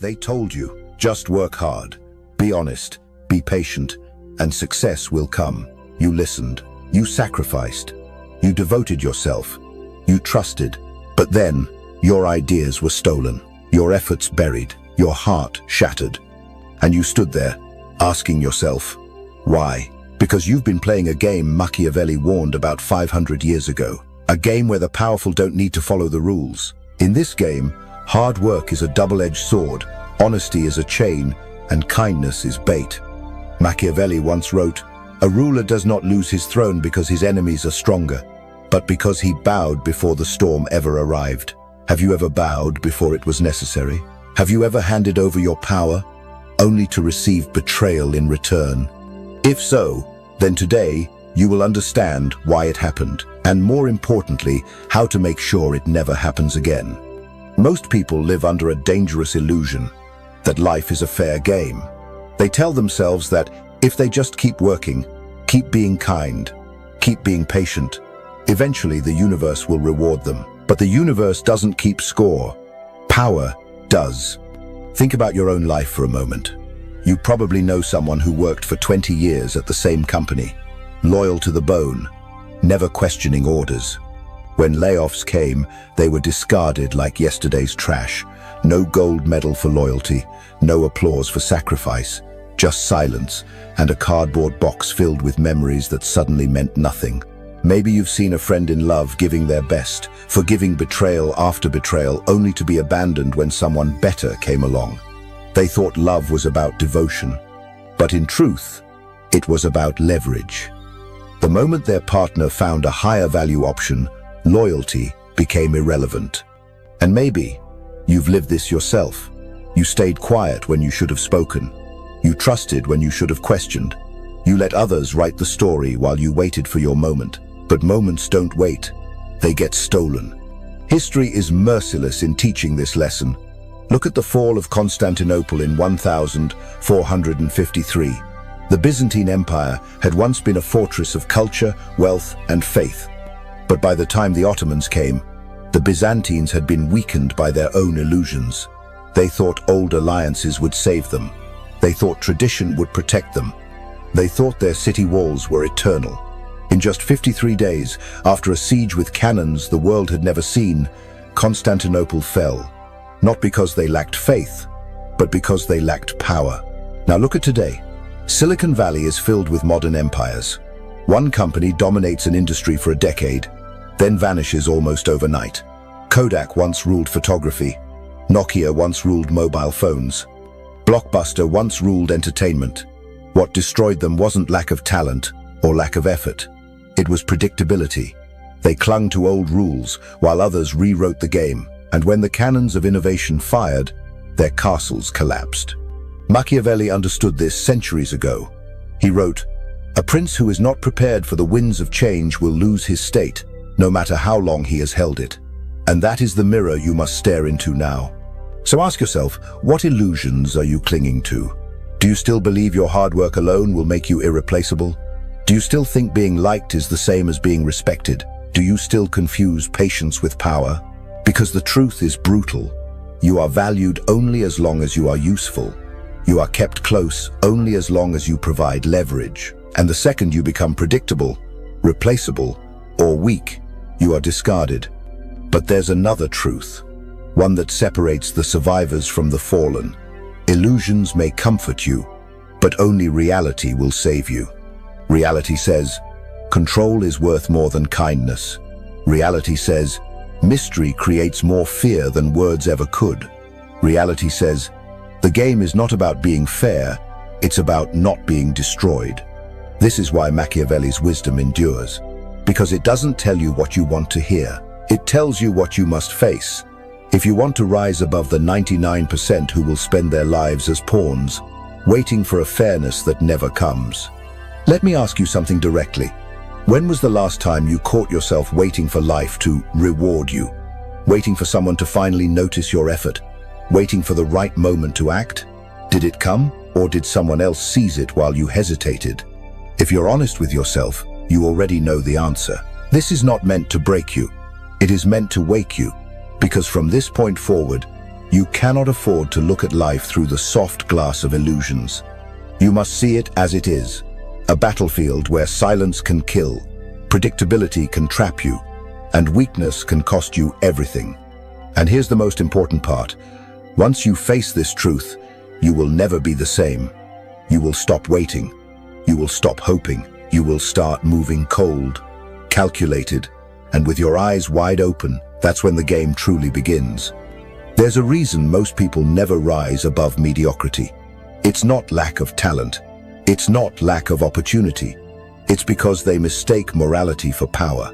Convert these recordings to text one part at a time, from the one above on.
They told you, just work hard, be honest, be patient, and success will come. You listened, you sacrificed, you devoted yourself, you trusted, but then your ideas were stolen, your efforts buried, your heart shattered. And you stood there, asking yourself, why? Because you've been playing a game Machiavelli warned about 500 years ago. A game where the powerful don't need to follow the rules. In this game, hard work is a double-edged sword, honesty is a chain, and kindness is bait. Machiavelli once wrote, "A ruler does not lose his throne because his enemies are stronger, but because he bowed before the storm ever arrived." Have you ever bowed before it was necessary? Have you ever handed over your power, only to receive betrayal in return? If so, then today, you will understand why it happened, and more importantly, how to make sure it never happens again. Most people live under a dangerous illusion that life is a fair game. They tell themselves that if they just keep working, keep being kind, keep being patient, eventually the universe will reward them. But the universe doesn't keep score. Power does. Think about your own life for a moment. You probably know someone who worked for 20 years at the same company, loyal to the bone, never questioning orders. When layoffs came, they were discarded like yesterday's trash. No gold medal for loyalty, no applause for sacrifice, just silence and a cardboard box filled with memories that suddenly meant nothing. Maybe you've seen a friend in love giving their best, forgiving betrayal after betrayal, only to be abandoned when someone better came along. They thought love was about devotion, but in truth, it was about leverage. The moment their partner found a higher value option, loyalty became irrelevant. And maybe you've lived this yourself. You stayed quiet when you should have spoken. You trusted when you should have questioned. You let others write the story while you waited for your moment. But moments don't wait. They get stolen. History is merciless in teaching this lesson. Look at the fall of Constantinople in 1453. The Byzantine Empire had once been a fortress of culture, wealth, and faith. But by the time the Ottomans came, the Byzantines had been weakened by their own illusions. They thought old alliances would save them. They thought tradition would protect them. They thought their city walls were eternal. In just 53 days, after a siege with cannons the world had never seen, Constantinople fell. Not because they lacked faith, but because they lacked power. Now look at today. Silicon Valley is filled with modern empires. One company dominates an industry for a decade, then vanishes almost overnight. Kodak once ruled photography. Nokia once ruled mobile phones. Blockbuster once ruled entertainment. What destroyed them wasn't lack of talent or lack of effort. It was predictability. They clung to old rules while others rewrote the game, and when the cannons of innovation fired, their castles collapsed. Machiavelli understood this centuries ago. He wrote, "A prince who is not prepared for the winds of change will lose his state, no matter how long he has held it." And that is the mirror you must stare into now. So ask yourself, what illusions are you clinging to? Do you still believe your hard work alone will make you irreplaceable? Do you still think being liked is the same as being respected? Do you still confuse patience with power? Because the truth is brutal. You are valued only as long as you are useful. You are kept close only as long as you provide leverage. And the second you become predictable, replaceable, or weak, you are discarded. But there's another truth, one that separates the survivors from the fallen. Illusions may comfort you, but only reality will save you. Reality says, control is worth more than kindness. Reality says, mystery creates more fear than words ever could. Reality says, the game is not about being fair, it's about not being destroyed. This is why Machiavelli's wisdom endures, because it doesn't tell you what you want to hear. It tells you what you must face. If you want to rise above the 99% who will spend their lives as pawns, waiting for a fairness that never comes. Let me ask you something directly. When was the last time you caught yourself waiting for life to reward you? Waiting for someone to finally notice your effort? Waiting for the right moment to act? Did it come, or did someone else seize it while you hesitated? If you're honest with yourself, you already know the answer. This is not meant to break you. It is meant to wake you, because from this point forward, You cannot afford to look at life through the soft glass of illusions. You must see it as it is, a battlefield where silence can kill, predictability can trap you, and weakness can cost you everything. And here's the most important part. Once you face this truth, you will never be the same. You will stop waiting. You will stop hoping. You will start moving cold, calculated, and with your eyes wide open. That's when the game truly begins. There's a reason most people never rise above mediocrity. It's not lack of talent. It's not lack of opportunity. It's because they mistake morality for power.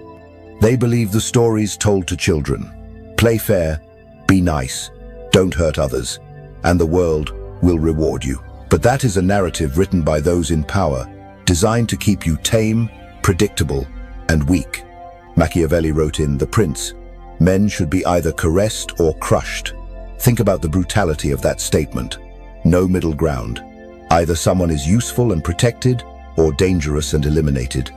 They believe the stories told to children. Play fair, be nice, don't hurt others, and the world will reward you. But that is a narrative written by those in power, designed to keep you tame, predictable, and weak. Machiavelli wrote in The Prince, "Men should be either caressed or crushed." Think about the brutality of that statement. No middle ground. Either someone is useful and protected, or dangerous and eliminated.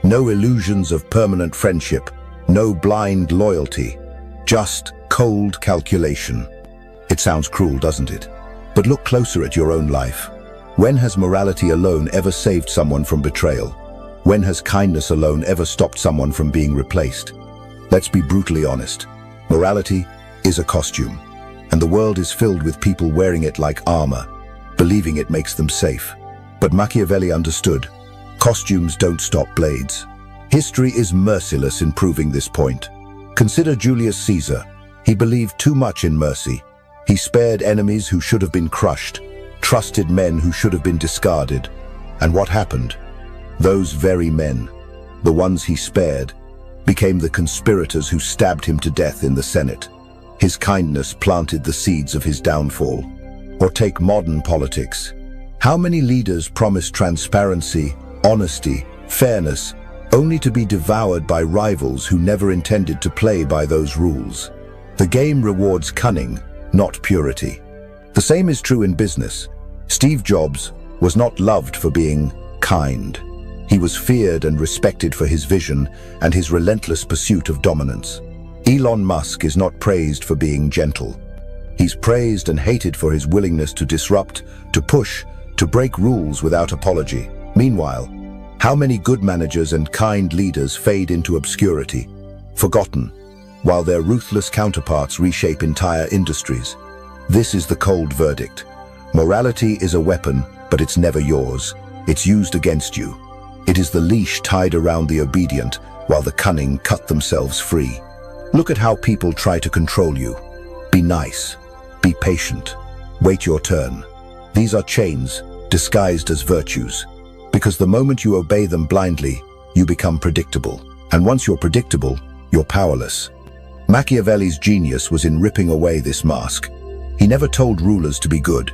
No illusions of permanent friendship, no blind loyalty, just cold calculation. It sounds cruel, doesn't it? But look closer at your own life. When has morality alone ever saved someone from betrayal? When has kindness alone ever stopped someone from being replaced? Let's be brutally honest. Morality is a costume, and the world is filled with people wearing it like armor, believing it makes them safe. But Machiavelli understood. Costumes don't stop blades. History is merciless in proving this point. Consider Julius Caesar. He believed too much in mercy. He spared enemies who should have been crushed, trusted men who should have been discarded. And what happened? Those very men, the ones he spared, became the conspirators who stabbed him to death in the Senate. His kindness planted the seeds of his downfall. Or take modern politics. How many leaders promised transparency, honesty, fairness, only to be devoured by rivals who never intended to play by those rules? The game rewards cunning, not purity. The same is true in business. Steve Jobs was not loved for being kind. He was feared and respected for his vision and his relentless pursuit of dominance. Elon Musk is not praised for being gentle. He's praised and hated for his willingness to disrupt, to push, to break rules without apology. Meanwhile, how many good managers and kind leaders fade into obscurity, forgotten, while their ruthless counterparts reshape entire industries? This is the cold verdict. Morality is a weapon, but it's never yours. It's used against you. It is the leash tied around the obedient, while the cunning cut themselves free. Look at how people try to control you. Be nice. Be patient. Wait your turn. These are chains, disguised as virtues. Because the moment you obey them blindly, you become predictable. And once you're predictable, you're powerless. Machiavelli's genius was in ripping away this mask. He never told rulers to be good.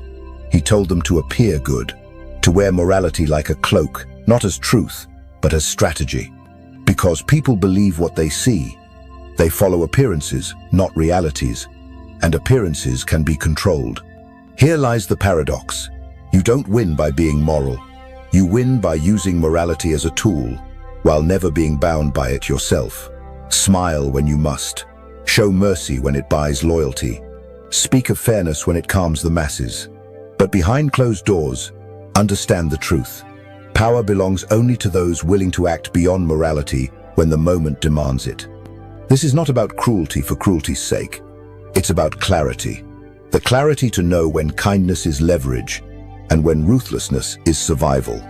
He told them to appear good, to wear morality like a cloak, not as truth, but as strategy. Because people believe what they see. They follow appearances, not realities. And appearances can be controlled. Here lies the paradox. You don't win by being moral. You win by using morality as a tool, while never being bound by it yourself. Smile when you must. Show mercy when it buys loyalty. Speak of fairness when it calms the masses. But behind closed doors, understand the truth. Power belongs only to those willing to act beyond morality when the moment demands it. This is not about cruelty for cruelty's sake. It's about clarity. The clarity to know when kindness is leverage and when ruthlessness is survival.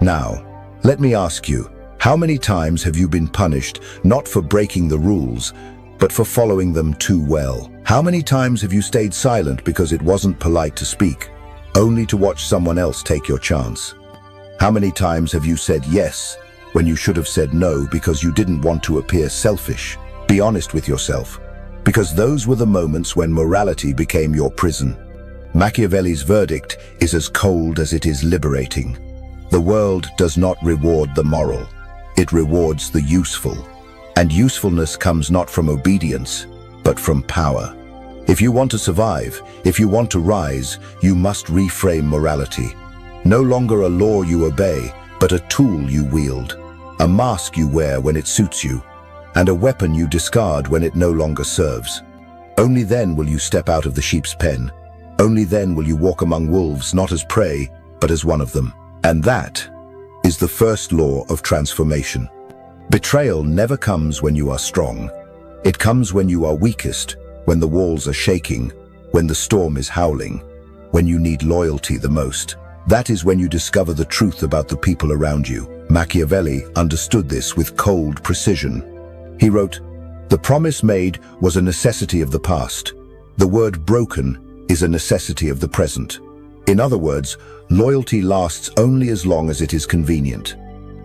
Now, let me ask you, how many times have you been punished not for breaking the rules, but for following them too well? How many times have you stayed silent because it wasn't polite to speak, only to watch someone else take your chance? How many times have you said yes when you should have said no because you didn't want to appear selfish? Be honest with yourself, because those were the moments when morality became your prison. Machiavelli's verdict is as cold as it is liberating. The world does not reward the moral. It rewards the useful. And usefulness comes not from obedience, but from power. If you want to survive, if you want to rise, you must reframe morality. No longer a law you obey, but a tool you wield. A mask you wear when it suits you, and a weapon you discard when it no longer serves. Only then will you step out of the sheep's pen. Only then will you walk among wolves, not as prey, but as one of them. And that is the first law of transformation. Betrayal never comes when you are strong. It comes when you are weakest, when the walls are shaking, when the storm is howling, when you need loyalty the most. That is when you discover the truth about the people around you. Machiavelli understood this with cold precision. He wrote, "The promise made was a necessity of the past. The word broken is a necessity of the present." In other words, loyalty lasts only as long as it is convenient.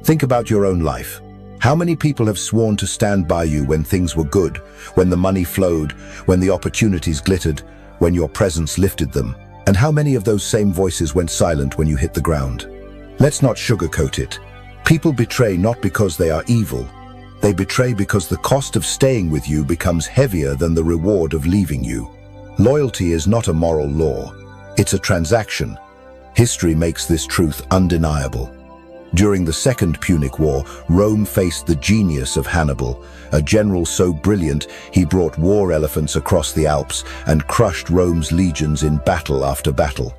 Think about your own life. How many people have sworn to stand by you when things were good, when the money flowed, when the opportunities glittered, when your presence lifted them? And how many of those same voices went silent when you hit the ground? Let's not sugarcoat it. People betray not because they are evil. They betray because the cost of staying with you becomes heavier than the reward of leaving you. Loyalty is not a moral law. It's a transaction. History makes this truth undeniable. During the Second Punic War, Rome faced the genius of Hannibal, a general so brilliant he brought war elephants across the Alps and crushed Rome's legions in battle after battle.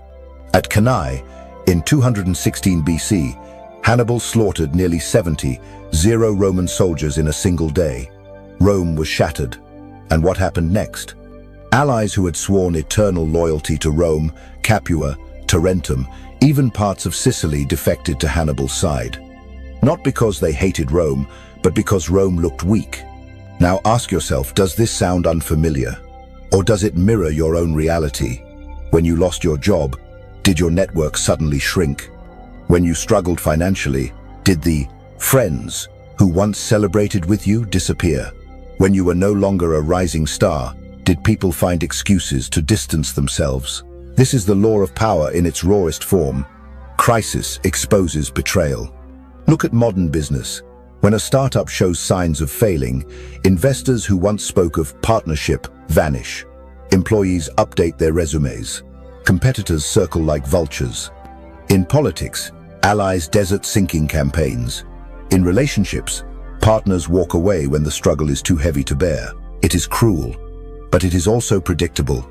At Cannae, in 216 BC, Hannibal slaughtered nearly 70 Roman soldiers in a single day. Rome was shattered. And what happened next? Allies who had sworn eternal loyalty to Rome, Capua, Tarentum, even parts of Sicily defected to Hannibal's side. Not because they hated Rome, but because Rome looked weak. Now ask yourself, does this sound unfamiliar? Or does it mirror your own reality? When you lost your job, did your network suddenly shrink? When you struggled financially, did the friends who once celebrated with you disappear? When you were no longer a rising star, did people find excuses to distance themselves? This is the law of power in its rawest form. Crisis exposes betrayal. Look at modern business. When a startup shows signs of failing, investors who once spoke of partnership vanish. Employees update their resumes. Competitors circle like vultures. In politics, allies desert sinking campaigns. In relationships, partners walk away when the struggle is too heavy to bear. It is cruel, but it is also predictable.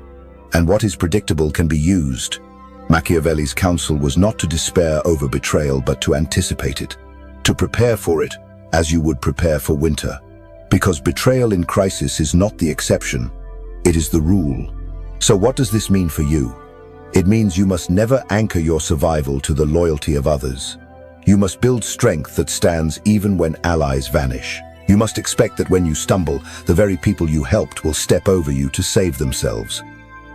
And what is predictable can be used. Machiavelli's counsel was not to despair over betrayal, but to anticipate it, to prepare for it as you would prepare for winter. Because betrayal in crisis is not the exception, it is the rule. So what does this mean for you? It means you must never anchor your survival to the loyalty of others. You must build strength that stands even when allies vanish. You must expect that when you stumble, the very people you helped will step over you to save themselves.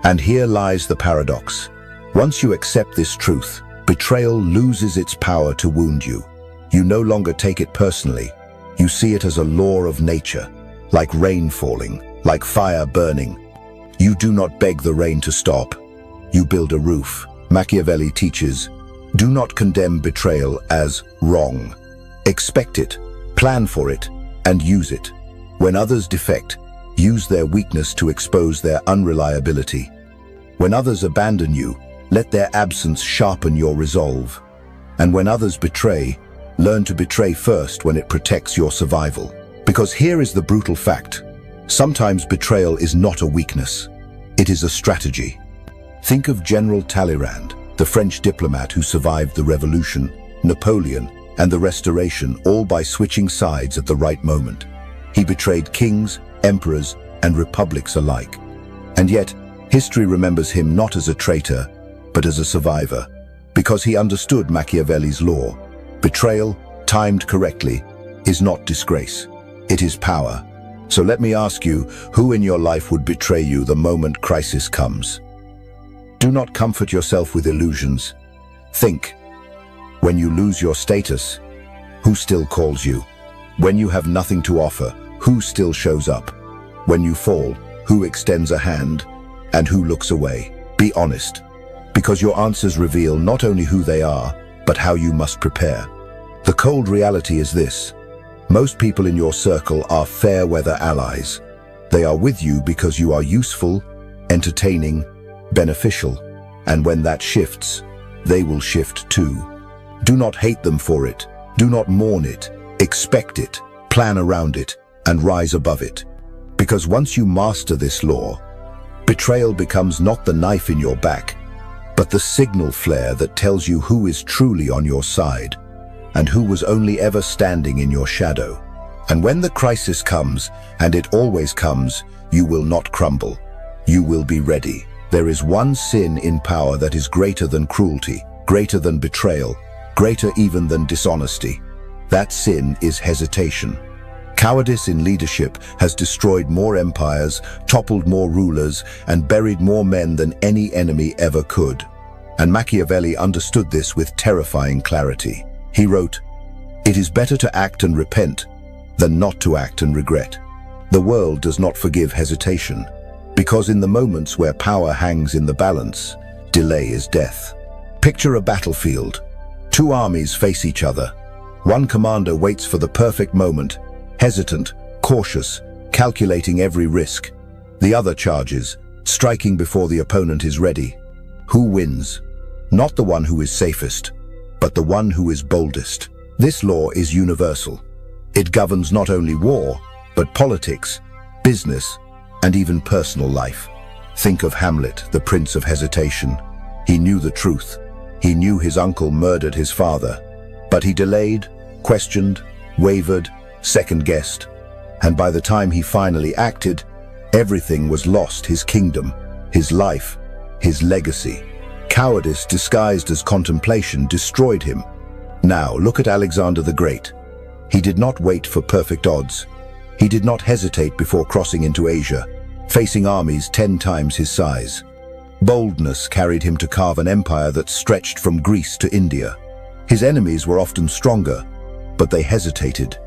And here lies the paradox. Once you accept this truth, betrayal loses its power to wound you. You no longer take it personally. You see it as a law of nature, like rain falling, like fire burning. You do not beg the rain to stop. You build a roof. Machiavelli teaches, do not condemn betrayal as wrong. Expect it, plan for it, and use it. When others defect, use their weakness to expose their unreliability. When others abandon you, let their absence sharpen your resolve. And when others betray, learn to betray first when it protects your survival. Because here is the brutal fact. Sometimes betrayal is not a weakness. It is a strategy. Think of General Talleyrand, the French diplomat who survived the Revolution, Napoleon, and the Restoration, all by switching sides at the right moment. He betrayed kings, emperors, and republics alike. And yet, history remembers him not as a traitor, but as a survivor, because he understood Machiavelli's law. Betrayal, timed correctly, is not disgrace. It is power. So let me ask you, who in your life would betray you the moment crisis comes? Do not comfort yourself with illusions. Think. When you lose your status, who still calls you? When you have nothing to offer, who still shows up? When you fall, who extends a hand, and who looks away? Be honest, because your answers reveal not only who they are, but how you must prepare. The cold reality is this. Most people in your circle are fair-weather allies. They are with you because you are useful, entertaining, beneficial, and when that shifts, they will shift too. Do not hate them for it. Do not mourn it. Expect it, plan around it, and rise above it. Because once you master this law, Betrayal becomes not the knife in your back, but the signal flare that tells you who is truly on your side and who was only ever standing in your shadow. And when the crisis comes, and it always comes, you will not crumble. You will be ready. There is one sin in power that is greater than cruelty, greater than betrayal, greater even than dishonesty. That sin is hesitation. Cowardice in leadership has destroyed more empires, toppled more rulers, and buried more men than any enemy ever could. And Machiavelli understood this with terrifying clarity. He wrote, "It is better to act and repent than not to act and regret." The world does not forgive hesitation, because in the moments where power hangs in the balance, delay is death. Picture a battlefield. Two armies face each other. One commander waits for the perfect moment, hesitant, cautious, calculating every risk. The other charges, striking before the opponent is ready. Who wins? Not the one who is safest, but the one who is boldest. This law is universal. It governs not only war, but politics, business, and even personal life. Think of Hamlet, the prince of hesitation. He knew the truth. He knew his uncle murdered his father, but he delayed, questioned, wavered, second-guessed, and by the time he finally acted, everything was lost: his kingdom, his life, his legacy. Cowardice disguised as contemplation destroyed him. Now look at Alexander the Great. He did not wait for perfect odds. He did not hesitate before crossing into Asia, facing armies 10 times his size. Boldness carried him to carve an empire that stretched from Greece to India. His enemies were often stronger, but they hesitated.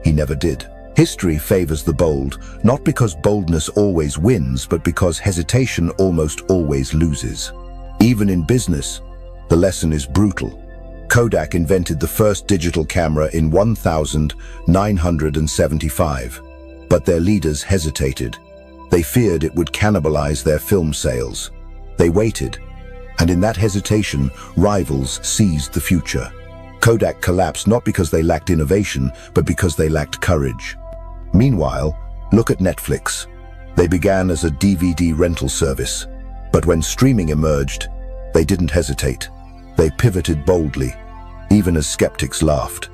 He never did. History favors the bold, not because boldness always wins, but because hesitation almost always loses. Even in business, the lesson is brutal. Kodak invented the first digital camera in 1975, but their leaders hesitated. They feared it would cannibalize their film sales. They waited, and in that hesitation, rivals seized the future. Kodak collapsed not because they lacked innovation, but because they lacked courage. Meanwhile, look at Netflix. They began as a DVD rental service, but when streaming emerged, they didn't hesitate. They pivoted boldly, even as skeptics laughed.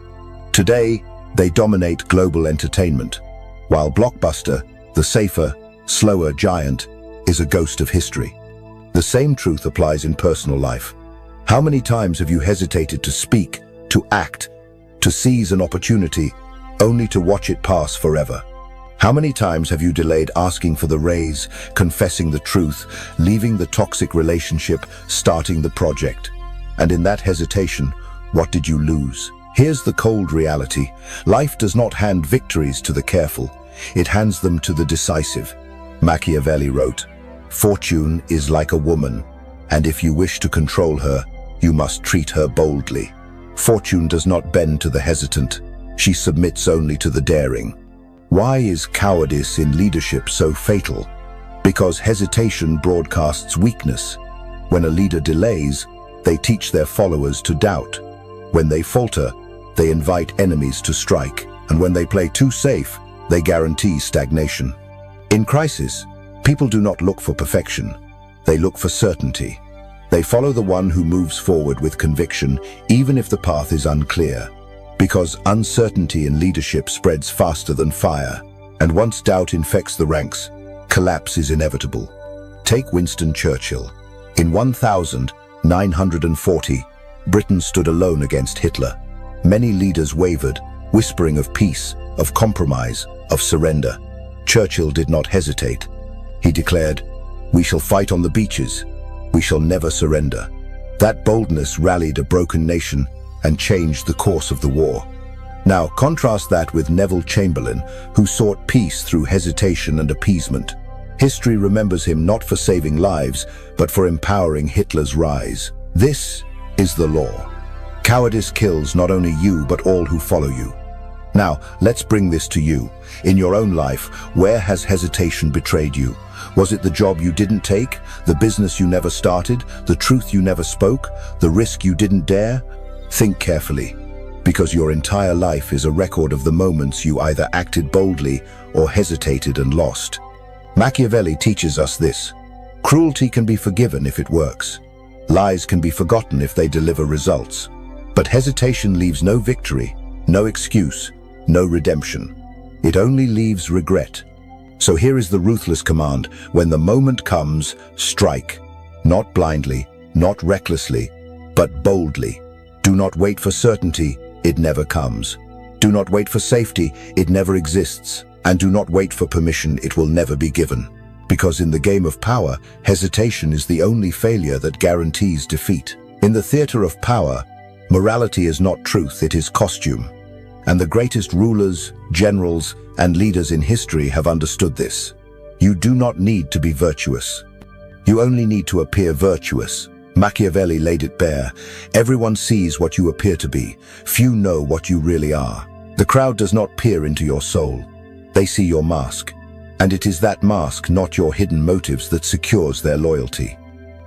Today, they dominate global entertainment, while Blockbuster, the safer, slower giant, is a ghost of history. The same truth applies in personal life. How many times have you hesitated to speak, to act, to seize an opportunity, only to watch it pass forever? How many times have you delayed asking for the raise, confessing the truth, leaving the toxic relationship, starting the project? And in that hesitation, what did you lose? Here's the cold reality. Life does not hand victories to the careful. It hands them to the decisive. Machiavelli wrote, "Fortune is like a woman, and if you wish to control her, you must treat her boldly. Fortune does not bend to the hesitant. She submits only to the daring." Why is cowardice in leadership so fatal? Because hesitation broadcasts weakness. When a leader delays, they teach their followers to doubt. When they falter, they invite enemies to strike. And when they play too safe, they guarantee stagnation. In crisis, people do not look for perfection. They look for certainty. They follow the one who moves forward with conviction, even if the path is unclear. Because uncertainty in leadership spreads faster than fire, and once doubt infects the ranks, collapse is inevitable. Take Winston Churchill. In 1940, Britain stood alone against Hitler. Many leaders wavered, whispering of peace, of compromise, of surrender. Churchill did not hesitate. He declared, "We shall fight on the beaches. We shall never surrender." That boldness rallied a broken nation and changed the course of the war. Now, contrast that with Neville Chamberlain, who sought peace through hesitation and appeasement. History remembers him not for saving lives, but for empowering Hitler's rise. This is the law. Cowardice kills not only you, but all who follow you. Now, let's bring this to you. In your own life, where has hesitation betrayed you? Was it the job you didn't take, the business you never started, the truth you never spoke, the risk you didn't dare? Think carefully, because your entire life is a record of the moments you either acted boldly or hesitated and lost. Machiavelli teaches us this. Cruelty can be forgiven if it works. Lies can be forgotten if they deliver results. But hesitation leaves no victory, no excuse, no redemption. It only leaves regret. So here is the ruthless command: when the moment comes, strike. Not blindly, not recklessly, but boldly. Do not wait for certainty, it never comes. Do not wait for safety, it never exists. And do not wait for permission, it will never be given. Because in the game of power, hesitation is the only failure that guarantees defeat. In the theater of power, morality is not truth, it is costume. And the greatest rulers, generals, and leaders in history have understood this. You do not need to be virtuous. You only need to appear virtuous. Machiavelli laid it bare. Everyone sees what you appear to be. Few know what you really are. The crowd does not peer into your soul. They see your mask. And it is that mask, not your hidden motives, that secures their loyalty.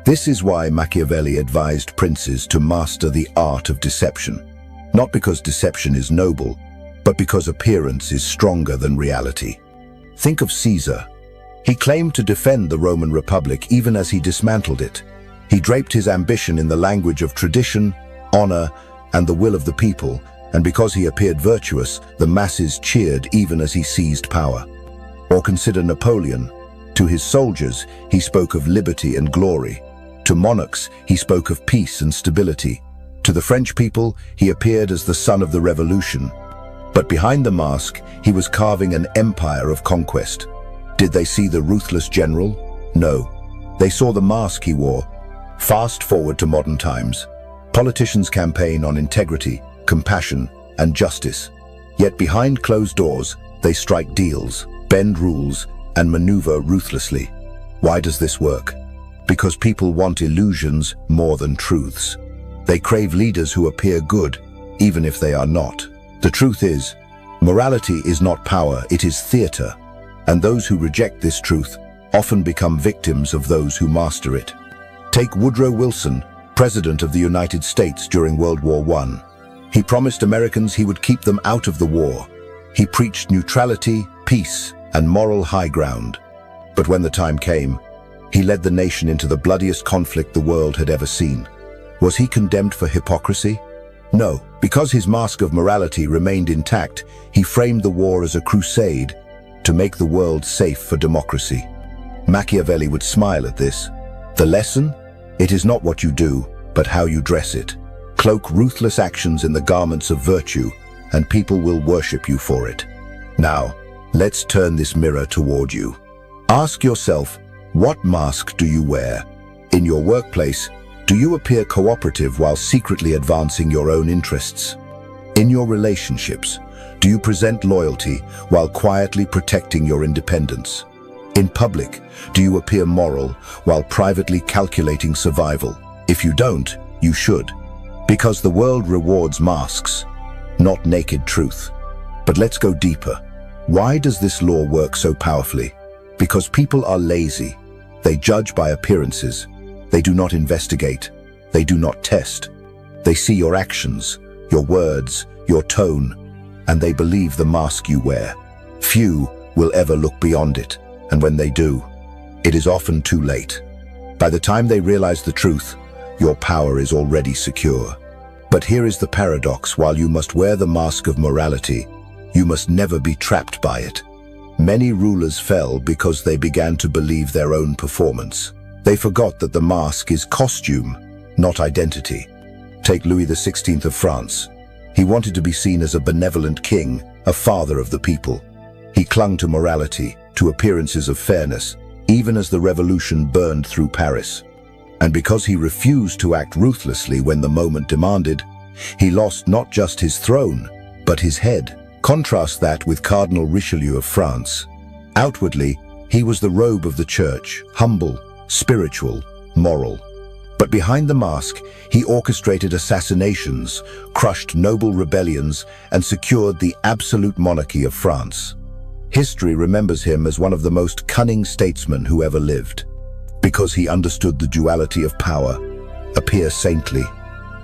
This is why Machiavelli advised princes to master the art of deception. Not because deception is noble, but because appearance is stronger than reality. Think of Caesar. He claimed to defend the Roman Republic even as he dismantled it. He draped his ambition in the language of tradition, honor, and the will of the people, and because he appeared virtuous, the masses cheered even as he seized power. Or consider Napoleon. To his soldiers, he spoke of liberty and glory. To monarchs, he spoke of peace and stability. To the French people, he appeared as the son of the revolution. But behind the mask, he was carving an empire of conquest. Did they see the ruthless general? No. They saw the mask he wore. Fast forward to modern times. Politicians campaign on integrity, compassion, and justice. Yet behind closed doors, they strike deals, bend rules, and maneuver ruthlessly. Why does this work? Because people want illusions more than truths. They crave leaders who appear good, even if they are not. The truth is, morality is not power, it is theater. And those who reject this truth often become victims of those who master it. Take Woodrow Wilson, President of the United States during World War I. He promised Americans he would keep them out of the war. He preached neutrality, peace, and moral high ground. But when the time came, he led the nation into the bloodiest conflict the world had ever seen. Was he condemned for hypocrisy? No, because his mask of morality remained intact, he framed the war as a crusade to make the world safe for democracy. Machiavelli would smile at this. The lesson? It is not what you do, but how you dress it. Cloak ruthless actions in the garments of virtue, and people will worship you for it. Now, let's turn this mirror toward you. Ask yourself, what mask do you wear? In your workplace, do you appear cooperative while secretly advancing your own interests? In your relationships, do you present loyalty while quietly protecting your independence? In public, do you appear moral while privately calculating survival? If you don't, you should. Because the world rewards masks, not naked truth. But let's go deeper. Why does this law work so powerfully? Because people are lazy. They judge by appearances. They do not investigate. They do not test. They see your actions, your words, your tone, and they believe the mask you wear. Few will ever look beyond it, and when they do, it is often too late. By the time they realize the truth, your power is already secure. But here is the paradox: while you must wear the mask of morality, you must never be trapped by it. Many rulers fell because they began to believe their own performance. They forgot that the mask is costume, not identity. Take Louis XVI of France. He wanted to be seen as a benevolent king, a father of the people. He clung to morality, to appearances of fairness, even as the revolution burned through Paris. And because he refused to act ruthlessly when the moment demanded, he lost not just his throne, but his head. Contrast that with Cardinal Richelieu of France. Outwardly, he was the robe of the church, humble, spiritual, moral. But behind the mask, he orchestrated assassinations, crushed noble rebellions, and secured the absolute monarchy of France. History remembers him as one of the most cunning statesmen who ever lived, because he understood the duality of power: appear saintly,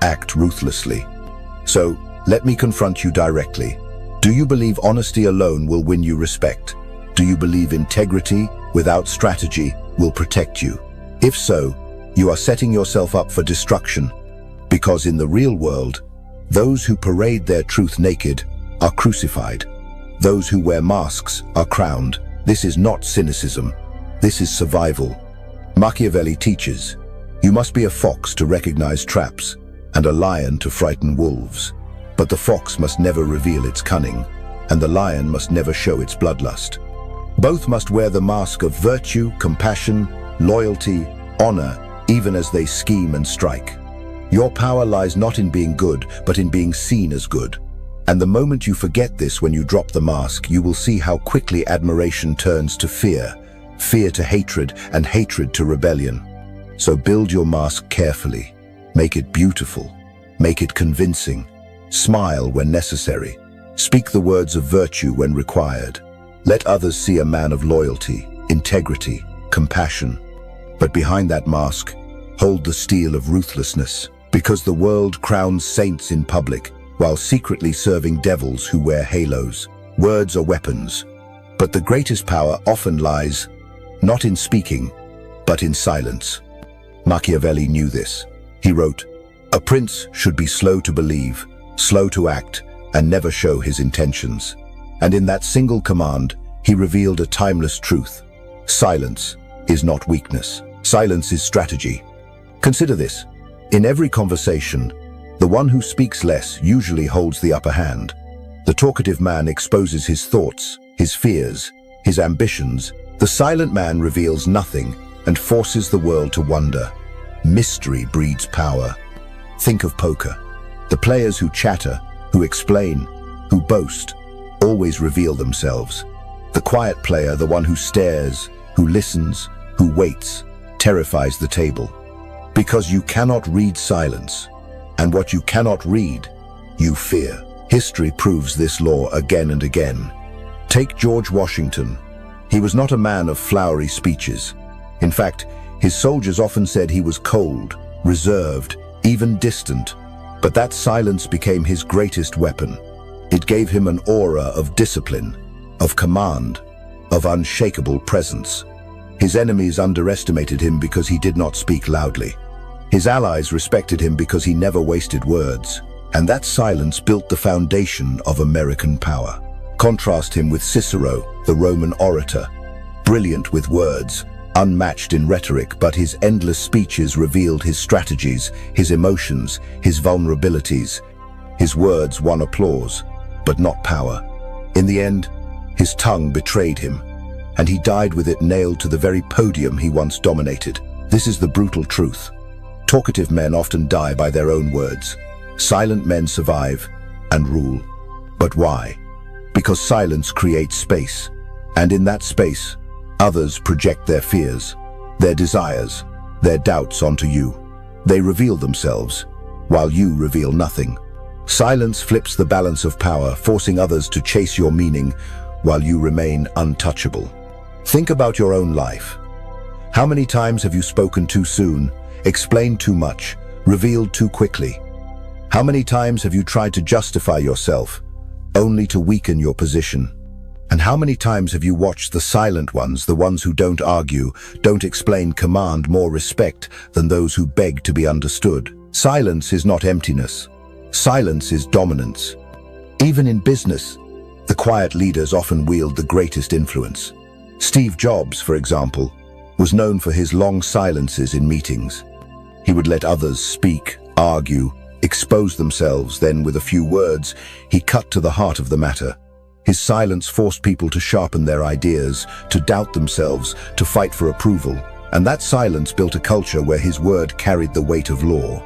act ruthlessly. So, let me confront you directly. Do you believe honesty alone will win you respect? Do you believe integrity, without strategy, will protect you? If so, you are setting yourself up for destruction, because in the real world, those who parade their truth naked are crucified. Those who wear masks are crowned. This is not cynicism. This is survival. Machiavelli teaches, you must be a fox to recognize traps and a lion to frighten wolves. But the fox must never reveal its cunning, and the lion must never show its bloodlust. Both must wear the mask of virtue, compassion, loyalty, honor, even as they scheme and strike. Your power lies not in being good, but in being seen as good. And the moment you forget this, when you drop the mask, you will see how quickly admiration turns to fear, fear to hatred, and hatred to rebellion. So build your mask carefully. Make it beautiful. Make it convincing. Smile when necessary. Speak the words of virtue when required. Let others see a man of loyalty, integrity, compassion. But behind that mask, hold the steel of ruthlessness, because the world crowns saints in public while secretly serving devils who wear halos. Words are weapons, but the greatest power often lies not in speaking, but in silence. Machiavelli knew this. He wrote, "A prince should be slow to believe, slow to act, and never show his intentions." And in that single command, he revealed a timeless truth. Silence is not weakness. Silence is strategy. Consider this. In every conversation, the one who speaks less usually holds the upper hand. The talkative man exposes his thoughts, his fears, his ambitions. The silent man reveals nothing and forces the world to wonder. Mystery breeds power. Think of poker. The players who chatter, who explain, who boast, always reveal themselves. The quiet player, the one who stares, who listens, who waits, terrifies the table. Because you cannot read silence, and what you cannot read, you fear. History proves this law again and again. Take George Washington. He was not a man of flowery speeches. In fact, his soldiers often said he was cold, reserved, even distant. But that silence became his greatest weapon. It gave him an aura of discipline, of command, of unshakable presence. His enemies underestimated him because he did not speak loudly. His allies respected him because he never wasted words. And that silence built the foundation of American power. Contrast him with Cicero, the Roman orator. Brilliant with words, unmatched in rhetoric, but his endless speeches revealed his strategies, his emotions, his vulnerabilities. His words won applause, but not power. In the end, his tongue betrayed him, and he died with it nailed to the very podium he once dominated. This is the brutal truth. Talkative men often die by their own words. Silent men survive and rule. But why? Because silence creates space, and in that space, others project their fears, their desires, their doubts onto you. They reveal themselves, while you reveal nothing. Silence flips the balance of power, forcing others to chase your meaning, while you remain untouchable. Think about your own life. How many times have you spoken too soon, explained too much, revealed too quickly? How many times have you tried to justify yourself, only to weaken your position? And how many times have you watched the silent ones, the ones who don't argue, don't explain, command more respect than those who beg to be understood? Silence is not emptiness. Silence is dominance. Even in business, the quiet leaders often wield the greatest influence. Steve Jobs, for example, was known for his long silences in meetings. He would let others speak, argue, expose themselves, then with a few words, he cut to the heart of the matter. His silence forced people to sharpen their ideas, to doubt themselves, to fight for approval. And that silence built a culture where his word carried the weight of law.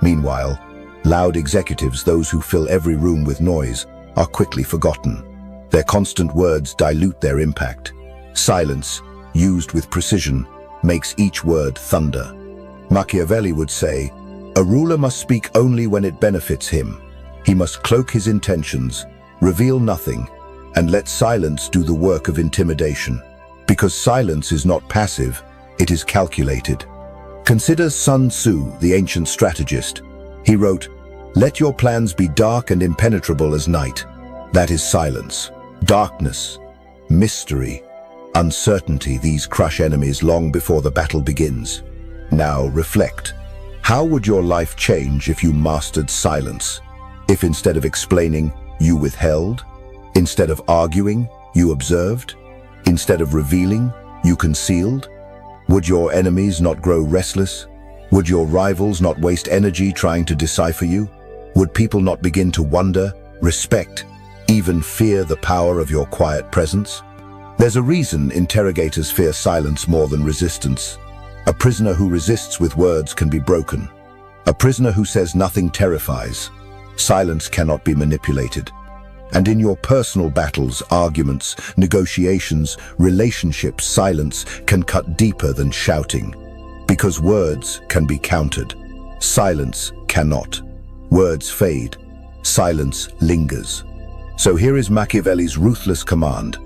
Meanwhile, loud executives, those who fill every room with noise, are quickly forgotten. Their constant words dilute their impact. Silence, used with precision, makes each word thunder. Machiavelli would say, "A ruler must speak only when it benefits him. He must cloak his intentions, reveal nothing, and let silence do the work of intimidation. Because silence is not passive, it is calculated." Consider Sun Tzu, the ancient strategist. He wrote, "Let your plans be dark and impenetrable as night." That is silence. Darkness, mystery, uncertainty, these crush enemies long before the battle begins. Now reflect. How would your life change if you mastered silence? If instead of explaining, you withheld? Instead of arguing, you observed? Instead of revealing, you concealed? Would your enemies not grow restless? Would your rivals not waste energy trying to decipher you? Would people not begin to wonder, respect, even fear the power of your quiet presence? There's a reason interrogators fear silence more than resistance. A prisoner who resists with words can be broken. A prisoner who says nothing terrifies. Silence cannot be manipulated. And in your personal battles, arguments, negotiations, relationships, silence can cut deeper than shouting. Because words can be countered. Silence cannot. Words fade. Silence lingers. So here is Machiavelli's ruthless command.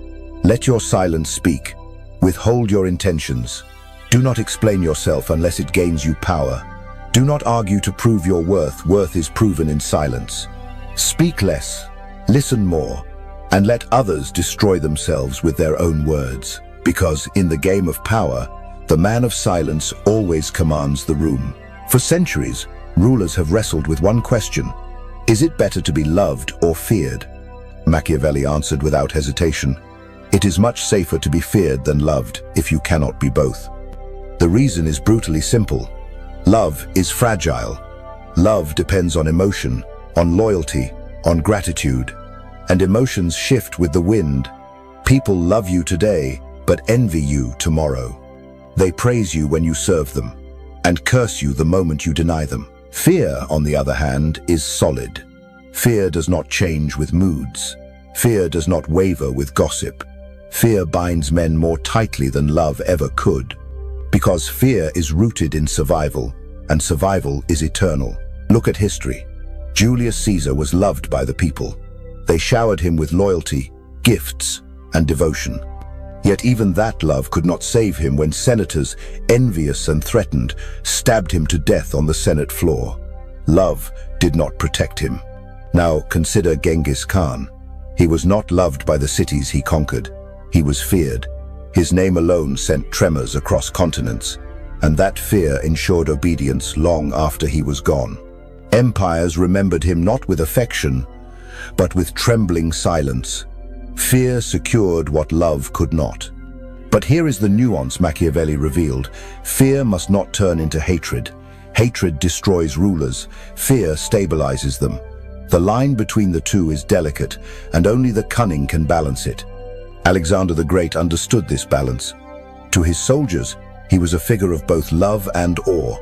Let your silence speak. Withhold your intentions. Do not explain yourself unless it gains you power. Do not argue to prove your worth. Worth is proven in silence. Speak less. Listen more, and let others destroy themselves with their own words. Because in the game of power, the man of silence always commands the room. For centuries, rulers have wrestled with one question: is it better to be loved or feared? Machiavelli answered without hesitation, it is much safer to be feared than loved if you cannot be both. The reason is brutally simple. Love is fragile. Love depends on emotion, on loyalty, on gratitude, and emotions shift with the wind. People love you today, but envy you tomorrow. They praise you when you serve them, and curse you the moment you deny them. Fear, on the other hand, is solid. Fear does not change with moods. Fear does not waver with gossip. Fear binds men more tightly than love ever could. Because fear is rooted in survival, and survival is eternal. Look at history. Julius Caesar was loved by the people. They showered him with loyalty, gifts, and devotion. Yet even that love could not save him when senators, envious and threatened, stabbed him to death on the Senate floor. Love did not protect him. Now consider Genghis Khan. He was not loved by the cities he conquered. He was feared. His name alone sent tremors across continents, and that fear ensured obedience long after he was gone. Empires remembered him not with affection, but with trembling silence. Fear secured what love could not. But here is the nuance Machiavelli revealed. Fear must not turn into hatred. Hatred destroys rulers. Fear stabilizes them. The line between the two is delicate, and only the cunning can balance it. Alexander the Great understood this balance. To his soldiers, he was a figure of both love and awe.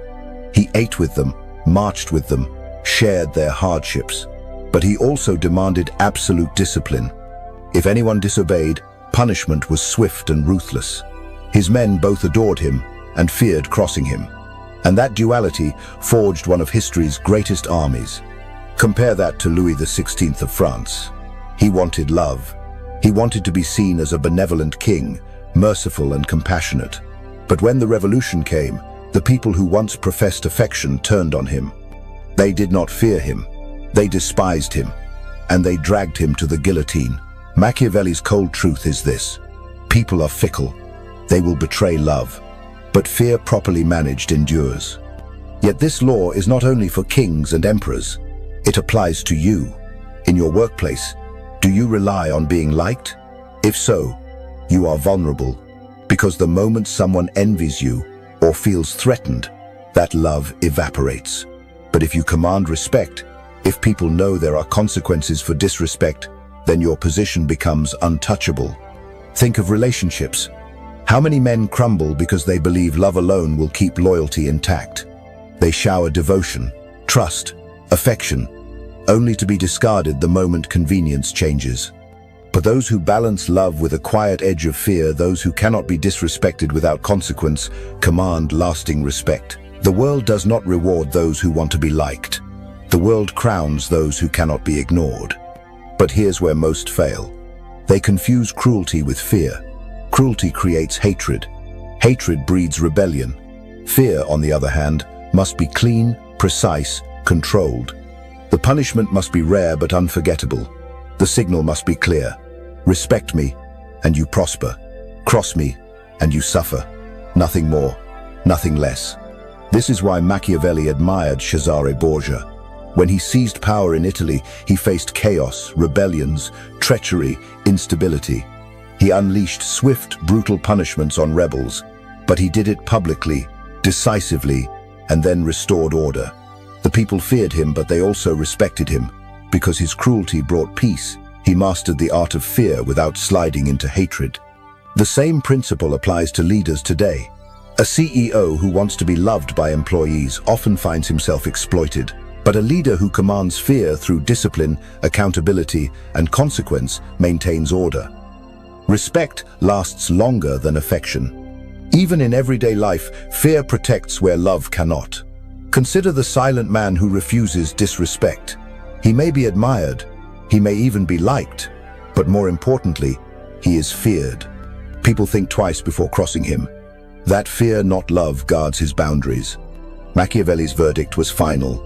He ate with them, marched with them, shared their hardships. But he also demanded absolute discipline. If anyone disobeyed, punishment was swift and ruthless. His men both adored him and feared crossing him. And that duality forged one of history's greatest armies. Compare that to Louis XVI of France. He wanted love. He wanted to be seen as a benevolent king, merciful and compassionate. But when the revolution came, the people who once professed affection turned on him. They did not fear him. They despised him, and they dragged him to the guillotine. Machiavelli's cold truth is this: people are fickle. They will betray love, but fear properly managed endures. Yet this law is not only for kings and emperors. It applies to you. In your workplace, do you rely on being liked? If so, you are vulnerable, because the moment someone envies you or feels threatened, that love evaporates. But if you command respect, if people know there are consequences for disrespect, then your position becomes untouchable. Think of relationships. How many men crumble because they believe love alone will keep loyalty intact? They shower devotion, trust, affection, only to be discarded the moment convenience changes. But those who balance love with a quiet edge of fear, those who cannot be disrespected without consequence, command lasting respect. The world does not reward those who want to be liked. The world crowns those who cannot be ignored. But here's where most fail. They confuse cruelty with fear. Cruelty creates hatred. Hatred breeds rebellion. Fear, on the other hand, must be clean, precise, controlled. The punishment must be rare but unforgettable. The signal must be clear. Respect me, and you prosper. Cross me, and you suffer. Nothing more, nothing less. This is why Machiavelli admired Cesare Borgia. When he seized power in Italy, he faced chaos, rebellions, treachery, instability. He unleashed swift, brutal punishments on rebels, but he did it publicly, decisively, and then restored order. The people feared him, but they also respected him. Because his cruelty brought peace, he mastered the art of fear without sliding into hatred. The same principle applies to leaders today. A CEO who wants to be loved by employees often finds himself exploited, but a leader who commands fear through discipline, accountability, and consequence maintains order. Respect lasts longer than affection. Even in everyday life, fear protects where love cannot. Consider the silent man who refuses disrespect. He may be admired, he may even be liked, but more importantly, he is feared. People think twice before crossing him. That fear, not love, guards his boundaries. Machiavelli's verdict was final.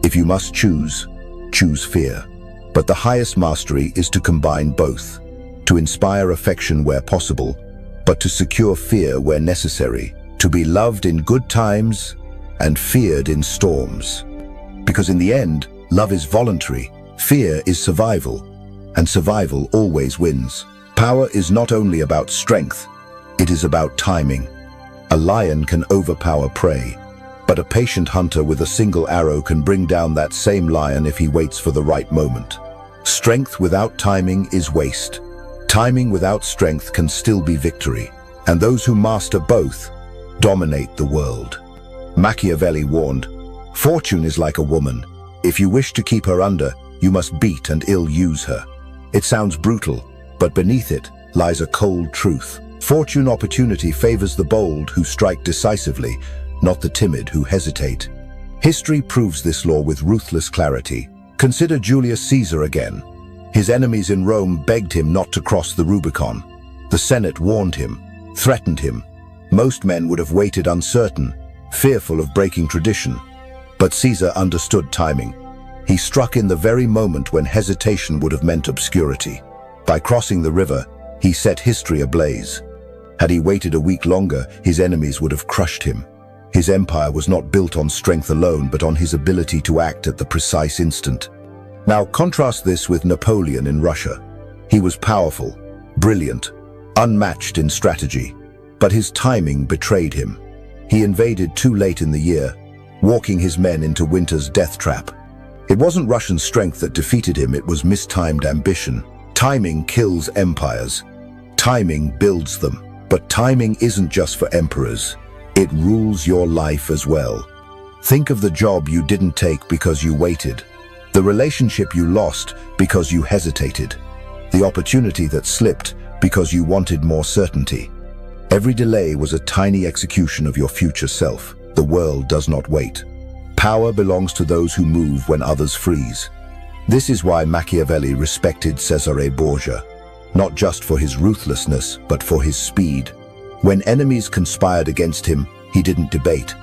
If you must choose, choose fear. But the highest mastery is to combine both, to inspire affection where possible, but to secure fear where necessary, to be loved in good times and feared in storms. Because in the end, love is voluntary, fear is survival, and survival always wins. Power is not only about strength, it is about timing. A lion can overpower prey, but a patient hunter with a single arrow can bring down that same lion if he waits for the right moment. Strength without timing is waste. Timing without strength can still be victory, and those who master both dominate the world. Machiavelli warned, "Fortune is like a woman. If you wish to keep her under, you must beat and ill-use her." It sounds brutal, but beneath it lies a cold truth. Fortune opportunity favors the bold who strike decisively, not the timid who hesitate. History proves this law with ruthless clarity. Consider Julius Caesar again. His enemies in Rome begged him not to cross the Rubicon. The Senate warned him, threatened him. Most men would have waited uncertain, fearful of breaking tradition. But Caesar understood timing. He struck in the very moment when hesitation would have meant obscurity. By crossing the river, he set history ablaze. Had he waited a week longer, his enemies would have crushed him. His empire was not built on strength alone, but on his ability to act at the precise instant. Now contrast this with Napoleon in Russia. He was powerful, brilliant, unmatched in strategy, but his timing betrayed him. He invaded too late in the year, walking his men into winter's death trap. It wasn't Russian strength that defeated him, it was mistimed ambition. Timing kills empires. Timing builds them. But timing isn't just for emperors. It rules your life as well. Think of the job you didn't take because you waited. The relationship you lost because you hesitated. The opportunity that slipped because you wanted more certainty. Every delay was a tiny execution of your future self. The world does not wait. Power belongs to those who move when others freeze. This is why Machiavelli respected Cesare Borgia. Not just for his ruthlessness, but for his speed. When enemies conspired against him, he didn't debate.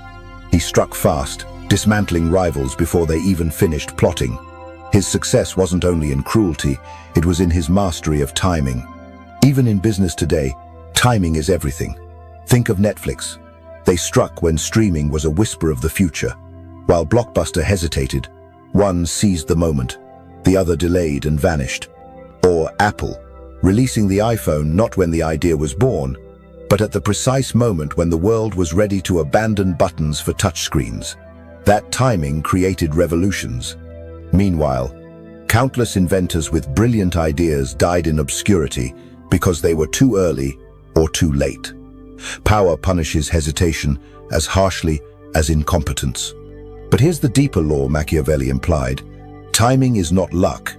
He struck fast, dismantling rivals before they even finished plotting. His success wasn't only in cruelty, it was in his mastery of timing. Even in business today, timing is everything. Think of Netflix. They struck when streaming was a whisper of the future. While Blockbuster hesitated, one seized the moment, the other delayed and vanished. Or Apple, releasing the iPhone not when the idea was born, but at the precise moment when the world was ready to abandon buttons for touchscreens. That timing created revolutions. Meanwhile, countless inventors with brilliant ideas died in obscurity because they were too early or too late. Power punishes hesitation as harshly as incompetence. But here's the deeper law Machiavelli implied. Timing is not luck,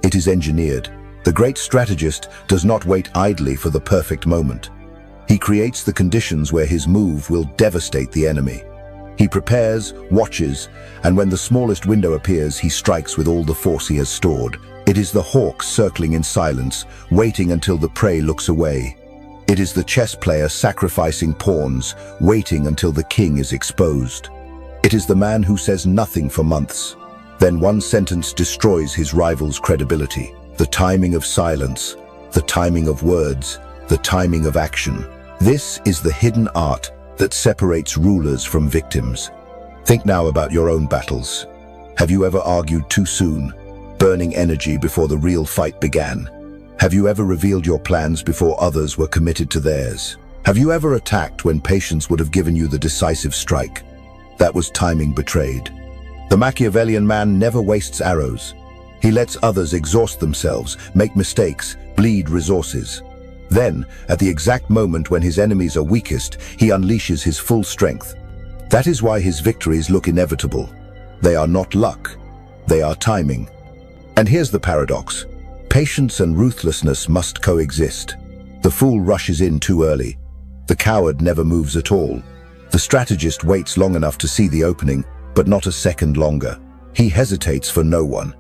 it is engineered. The great strategist does not wait idly for the perfect moment. He creates the conditions where his move will devastate the enemy. He prepares, watches, and when the smallest window appears, he strikes with all the force he has stored. It is the hawk circling in silence, waiting until the prey looks away. It is the chess player sacrificing pawns, waiting until the king is exposed. It is the man who says nothing for months. Then one sentence destroys his rival's credibility. The timing of silence, the timing of words, the timing of action. This is the hidden art that separates rulers from victims. Think now about your own battles. Have you ever argued too soon, burning energy before the real fight began? Have you ever revealed your plans before others were committed to theirs? Have you ever attacked when patience would have given you the decisive strike? That was timing betrayed. The Machiavellian man never wastes arrows. He lets others exhaust themselves, make mistakes, bleed resources. Then, at the exact moment when his enemies are weakest, he unleashes his full strength. That is why his victories look inevitable. They are not luck. They are timing. And here's the paradox. Patience and ruthlessness must coexist. The fool rushes in too early. The coward never moves at all. The strategist waits long enough to see the opening, but not a second longer. He hesitates for no one.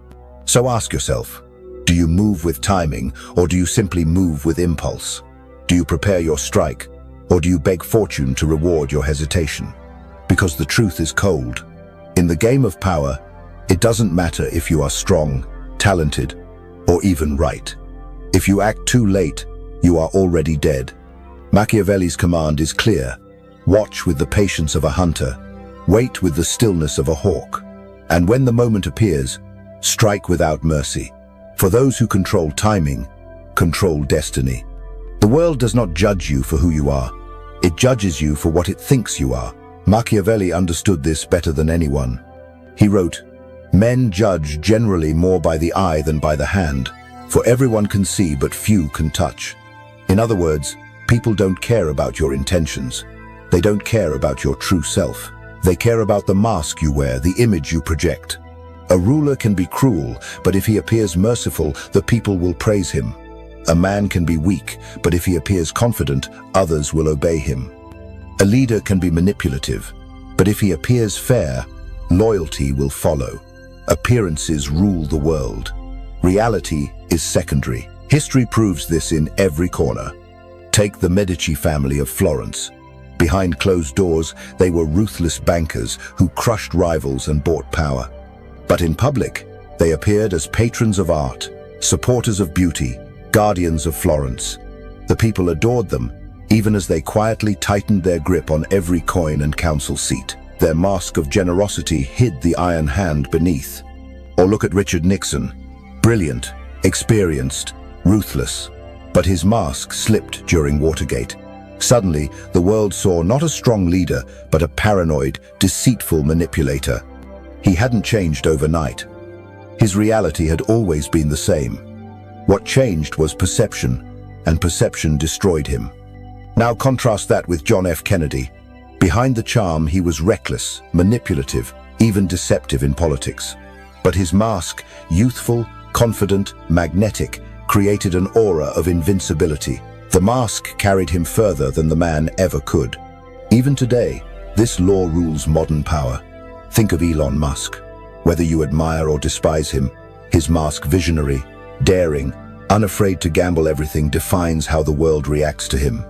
So ask yourself, do you move with timing, or do you simply move with impulse? Do you prepare your strike, or do you beg fortune to reward your hesitation? Because the truth is cold. In the game of power, it doesn't matter if you are strong, talented, or even right. If you act too late, you are already dead. Machiavelli's command is clear. Watch with the patience of a hunter. Wait with the stillness of a hawk. And when the moment appears, strike without mercy. For those who control timing, control destiny. The world does not judge you for who you are. It judges you for what it thinks you are. Machiavelli understood this better than anyone. He wrote, "Men judge generally more by the eye than by the hand, for everyone can see but few can touch." In other words, people don't care about your intentions. They don't care about your true self. They care about the mask you wear, the image you project. A ruler can be cruel, but if he appears merciful, the people will praise him. A man can be weak, but if he appears confident, others will obey him. A leader can be manipulative, but if he appears fair, loyalty will follow. Appearances rule the world. Reality is secondary. History proves this in every corner. Take the Medici family of Florence. Behind closed doors, they were ruthless bankers who crushed rivals and bought power. But in public, they appeared as patrons of art, supporters of beauty, guardians of Florence. The people adored them, even as they quietly tightened their grip on every coin and council seat. Their mask of generosity hid the iron hand beneath. Or look at Richard Nixon. Brilliant, experienced, ruthless. But his mask slipped during Watergate. Suddenly, the world saw not a strong leader, but a paranoid, deceitful manipulator. He hadn't changed overnight. His reality had always been the same. What changed was perception, and perception destroyed him. Now contrast that with John F. Kennedy. Behind the charm, he was reckless, manipulative, even deceptive in politics. But his mask, youthful, confident, magnetic, created an aura of invincibility. The mask carried him further than the man ever could. Even today, this law rules modern power. Think of Elon Musk. Whether you admire or despise him, his mask, visionary, daring, unafraid to gamble everything, defines how the world reacts to him.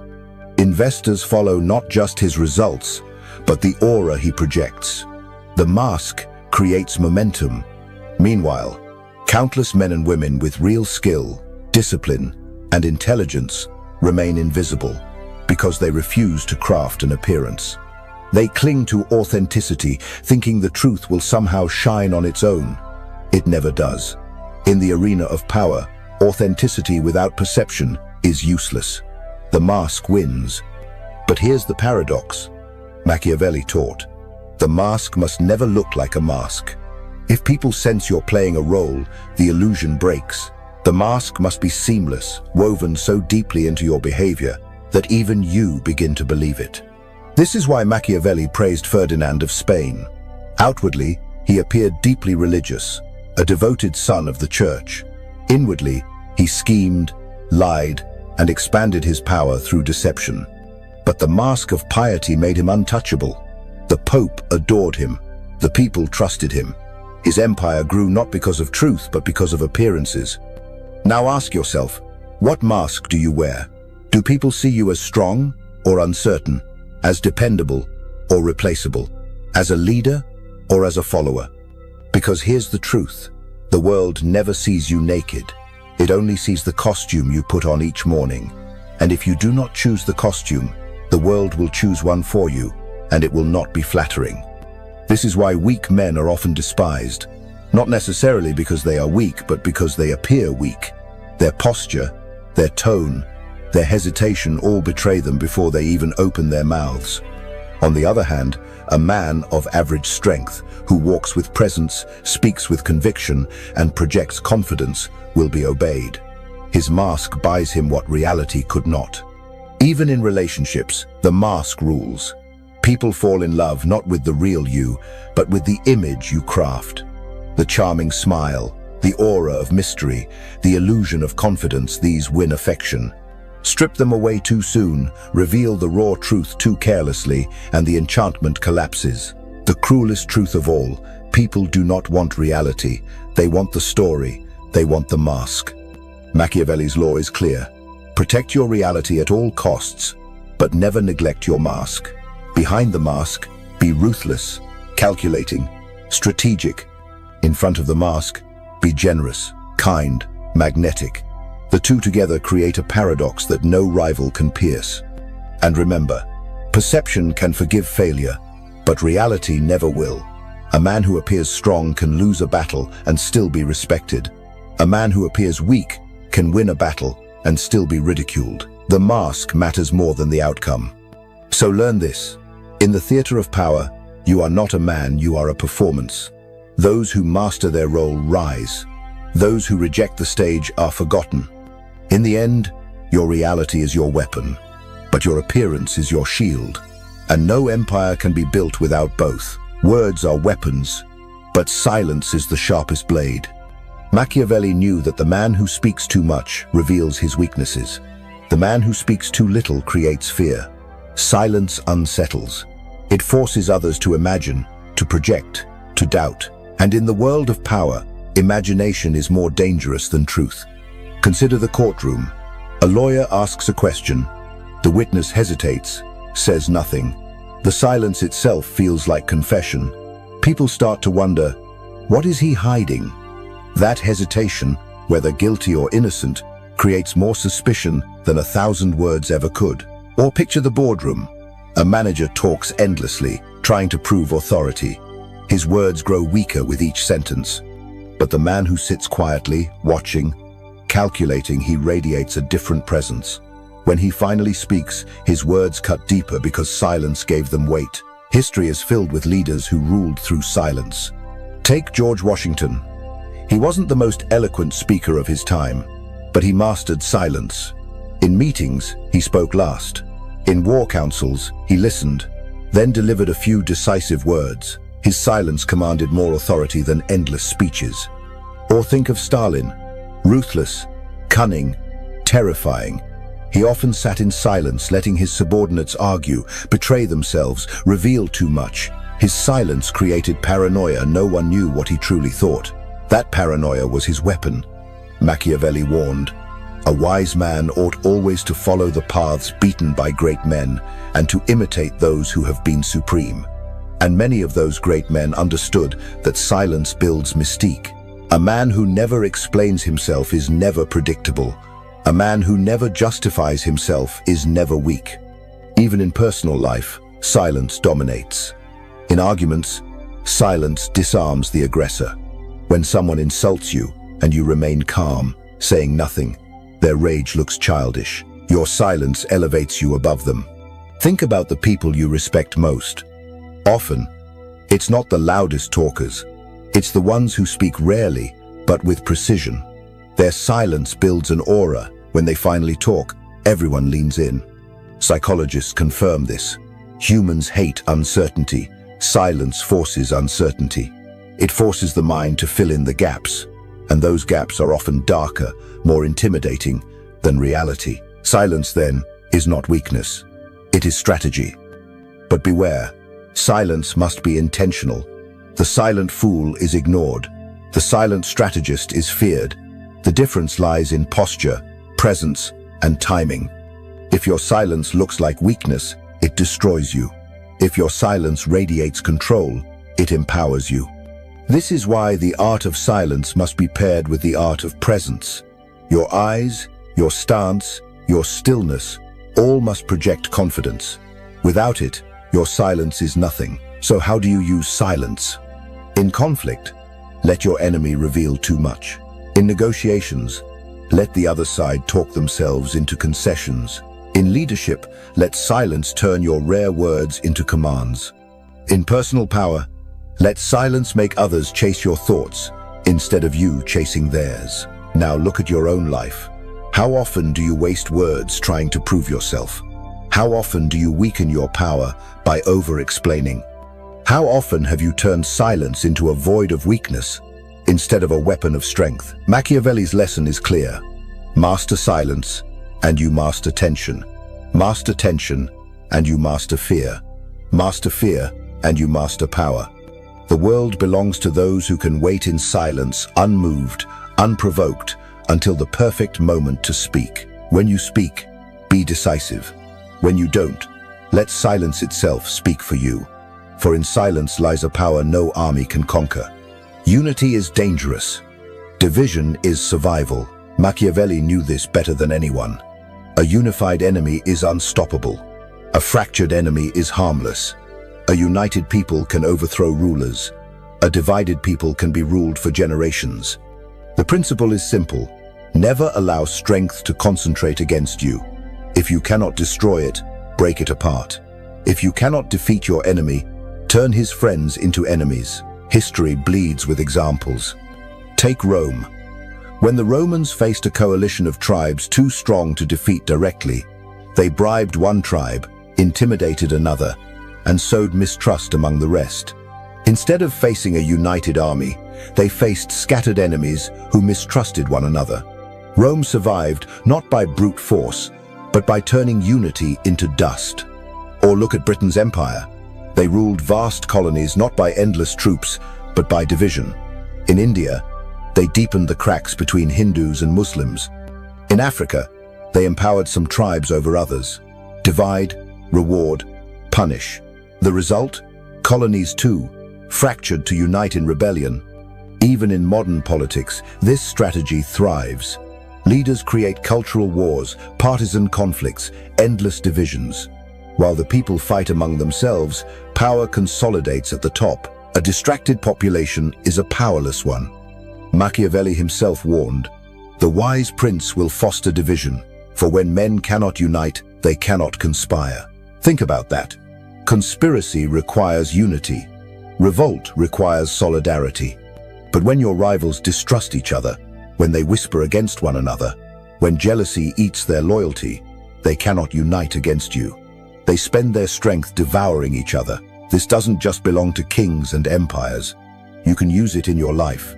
Investors follow not just his results, but the aura he projects. The mask creates momentum. Meanwhile, countless men and women with real skill, discipline, and intelligence remain invisible because they refuse to craft an appearance. They cling to authenticity, thinking the truth will somehow shine on its own. It never does. In the arena of power, authenticity without perception is useless. The mask wins. But here's the paradox. Machiavelli taught, the mask must never look like a mask. If people sense you're playing a role, the illusion breaks. The mask must be seamless, woven so deeply into your behavior that even you begin to believe it. This is why Machiavelli praised Ferdinand of Spain. Outwardly, he appeared deeply religious, a devoted son of the church. Inwardly, he schemed, lied, and expanded his power through deception. But the mask of piety made him untouchable. The Pope adored him. The people trusted him. His empire grew not because of truth, but because of appearances. Now ask yourself, what mask do you wear? Do people see you as strong or uncertain, as dependable or replaceable, as a leader or as a follower? Because here's the truth. The world never sees you naked. It only sees the costume you put on each morning. And if you do not choose the costume, the world will choose one for you, and it will not be flattering. This is why weak men are often despised, not necessarily because they are weak, but because they appear weak. Their posture, their tone, their hesitation all betray them before they even open their mouths. On the other hand, a man of average strength, who walks with presence, speaks with conviction, and projects confidence, will be obeyed. His mask buys him what reality could not. Even in relationships, the mask rules. People fall in love not with the real you, but with the image you craft. The charming smile, the aura of mystery, the illusion of confidence, these win affection. Strip them away too soon, reveal the raw truth too carelessly, and the enchantment collapses. The cruelest truth of all, people do not want reality. They want the story. They want the mask. Machiavelli's law is clear. Protect your reality at all costs, but never neglect your mask. Behind the mask, be ruthless, calculating, strategic. In front of the mask, be generous, kind, magnetic. The two together create a paradox that no rival can pierce. And remember, perception can forgive failure, but reality never will. A man who appears strong can lose a battle and still be respected. A man who appears weak can win a battle and still be ridiculed. The mask matters more than the outcome. So learn this. In the theater of power, you are not a man, you are a performance. Those who master their role rise. Those who reject the stage are forgotten. In the end, your reality is your weapon, but your appearance is your shield. And no empire can be built without both. Words are weapons, but silence is the sharpest blade. Machiavelli knew that the man who speaks too much reveals his weaknesses. The man who speaks too little creates fear. Silence unsettles. It forces others to imagine, to project, to doubt. And in the world of power, imagination is more dangerous than truth. Consider the courtroom. A lawyer asks a question. The witness hesitates, says nothing. The silence itself feels like confession. People start to wonder, what is he hiding? That hesitation, whether guilty or innocent, creates more suspicion than 1,000 words ever could. Or picture the boardroom. A manager talks endlessly, trying to prove authority. His words grow weaker with each sentence. But the man who sits quietly, watching, calculating, he radiates a different presence. When he finally speaks, his words cut deeper because silence gave them weight. History is filled with leaders who ruled through silence. Take George Washington. He wasn't the most eloquent speaker of his time, but he mastered silence. In meetings, he spoke last. In war councils, he listened, then delivered a few decisive words. His silence commanded more authority than endless speeches. Or think of Stalin. Ruthless, cunning, terrifying. He often sat in silence, letting his subordinates argue, betray themselves, reveal too much. His silence created paranoia. No one knew what he truly thought. That paranoia was his weapon. Machiavelli warned, a wise man ought always to follow the paths beaten by great men and to imitate those who have been supreme. And many of those great men understood that silence builds mystique. A man who never explains himself is never predictable. A man who never justifies himself is never weak. Even in personal life, silence dominates. In arguments, silence disarms the aggressor. When someone insults you and you remain calm, saying nothing, their rage looks childish. Your silence elevates you above them. Think about the people you respect most. Often, it's not the loudest talkers. It's the ones who speak rarely, but with precision. Their silence builds an aura. When they finally talk, everyone leans in. Psychologists confirm this. Humans hate uncertainty. Silence forces uncertainty. It forces the mind to fill in the gaps, and those gaps are often darker, more intimidating than reality. Silence, then, is not weakness. It is strategy. But beware, silence must be intentional. The silent fool is ignored. The silent strategist is feared. The difference lies in posture, presence, and timing. If your silence looks like weakness, it destroys you. If your silence radiates control, it empowers you. This is why the art of silence must be paired with the art of presence. Your eyes, your stance, your stillness, all must project confidence. Without it, your silence is nothing. So how do you use silence? In conflict, let your enemy reveal too much. In negotiations, let the other side talk themselves into concessions. In leadership, let silence turn your rare words into commands. In personal power, let silence make others chase your thoughts instead of you chasing theirs. Now look at your own life. How often do you waste words trying to prove yourself? How often do you weaken your power by over-explaining? How often have you turned silence into a void of weakness instead of a weapon of strength? Machiavelli's lesson is clear. Master silence, and you master tension. Master tension, and you master fear. Master fear, and you master power. The world belongs to those who can wait in silence, unmoved, unprovoked, until the perfect moment to speak. When you speak, be decisive. When you don't, let silence itself speak for you. For in silence lies a power no army can conquer. Unity is dangerous. Division is survival. Machiavelli knew this better than anyone. A unified enemy is unstoppable. A fractured enemy is harmless. A united people can overthrow rulers. A divided people can be ruled for generations. The principle is simple. Never allow strength to concentrate against you. If you cannot destroy it, break it apart. If you cannot defeat your enemy, turn his friends into enemies. History bleeds with examples. Take Rome. When the Romans faced a coalition of tribes too strong to defeat directly, they bribed one tribe, intimidated another, and sowed mistrust among the rest. Instead of facing a united army, they faced scattered enemies who mistrusted one another. Rome survived not by brute force, but by turning unity into dust. Or look at Britain's empire. They ruled vast colonies not by endless troops, but by division. In India, they deepened the cracks between Hindus and Muslims. In Africa, they empowered some tribes over others. Divide, reward, punish. The result? Colonies too, fractured to unite in rebellion. Even in modern politics, this strategy thrives. Leaders create cultural wars, partisan conflicts, endless divisions. While the people fight among themselves, power consolidates at the top. A distracted population is a powerless one. Machiavelli himself warned, "The wise prince will foster division, for when men cannot unite, they cannot conspire." Think about that. Conspiracy requires unity. Revolt requires solidarity. But when your rivals distrust each other, when they whisper against one another, when jealousy eats their loyalty, they cannot unite against you. They spend their strength devouring each other. This doesn't just belong to kings and empires. You can use it in your life.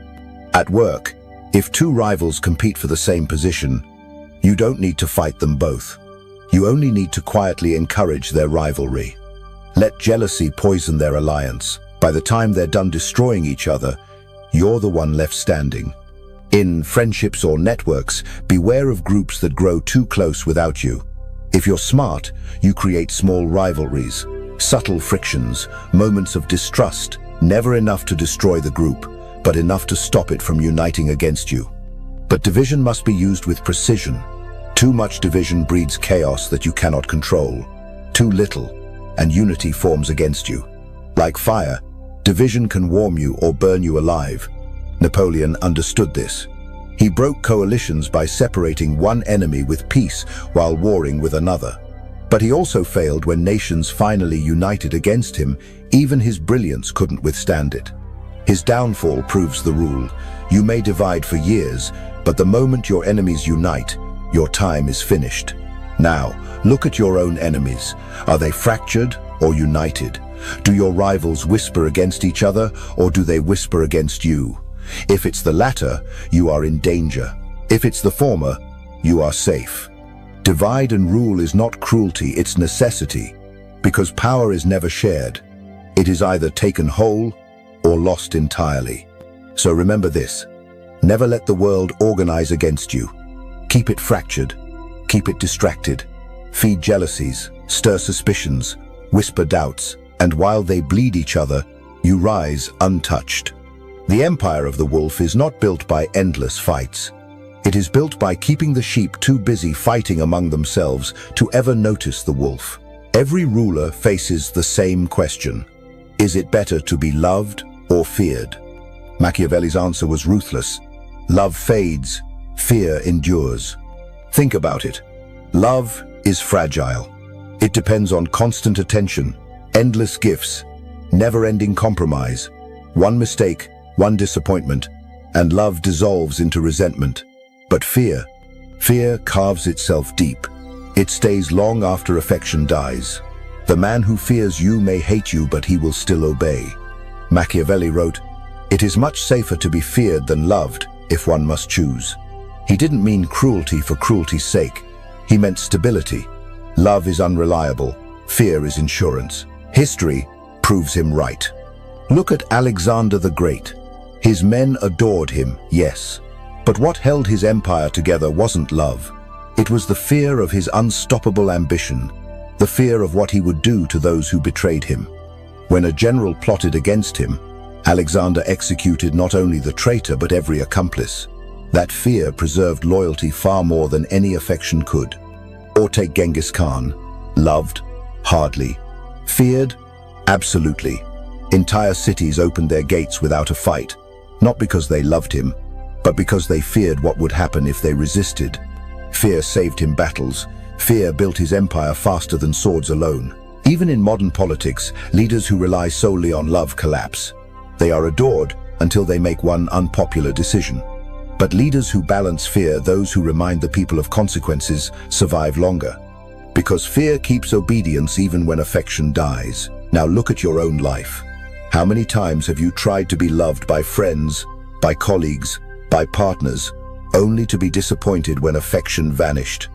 At work, if two rivals compete for the same position, you don't need to fight them both. You only need to quietly encourage their rivalry. Let jealousy poison their alliance. By the time they're done destroying each other, you're the one left standing. In friendships or networks, beware of groups that grow too close without you. If you're smart, you create small rivalries, subtle frictions, moments of distrust, never enough to destroy the group, but enough to stop it from uniting against you. But division must be used with precision. Too much division breeds chaos that you cannot control. Too little, and unity forms against you. Like fire, division can warm you or burn you alive. Napoleon understood this. He broke coalitions by separating one enemy with peace while warring with another. But he also failed when nations finally united against him. Even his brilliance couldn't withstand it. His downfall proves the rule. You may divide for years, but the moment your enemies unite, your time is finished. Now, look at your own enemies. Are they fractured or united? Do your rivals whisper against each other, or do they whisper against you? If it's the latter, you are in danger. If it's the former, you are safe. Divide and rule is not cruelty, it's necessity. Because power is never shared. It is either taken whole or lost entirely. So remember this. Never let the world organize against you. Keep it fractured. Keep it distracted. Feed jealousies, stir suspicions, whisper doubts, and while they bleed each other, you rise untouched. The empire of the wolf is not built by endless fights. It is built by keeping the sheep too busy fighting among themselves to ever notice the wolf. Every ruler faces the same question. Is it better to be loved or feared? Machiavelli's answer was ruthless. Love fades, fear endures. Think about it. Love is fragile. It depends on constant attention, endless gifts, never-ending compromise. One mistake, one disappointment, and love dissolves into resentment. But fear carves itself deep. It stays long after affection dies. The man who fears you may hate you, but he will still obey. Machiavelli wrote, "It is much safer to be feared than loved, if one must choose." He didn't mean cruelty for cruelty's sake. He meant stability. Love is unreliable. Fear is insurance. History proves him right. Look at Alexander the Great. His men adored him, yes. But what held his empire together wasn't love. It was the fear of his unstoppable ambition, the fear of what he would do to those who betrayed him. When a general plotted against him, Alexander executed not only the traitor but every accomplice. That fear preserved loyalty far more than any affection could. Or take Genghis Khan. Loved? Hardly. Feared? Absolutely. Entire cities opened their gates without a fight, not because they loved him, but because they feared what would happen if they resisted. Fear saved him battles. Fear built his empire faster than swords alone. Even in modern politics, leaders who rely solely on love collapse. They are adored until they make one unpopular decision. But leaders who balance fear, those who remind the people of consequences, survive longer. Because fear keeps obedience even when affection dies. Now look at your own life. How many times have you tried to be loved by friends, by colleagues, by partners, only to be disappointed when affection vanished?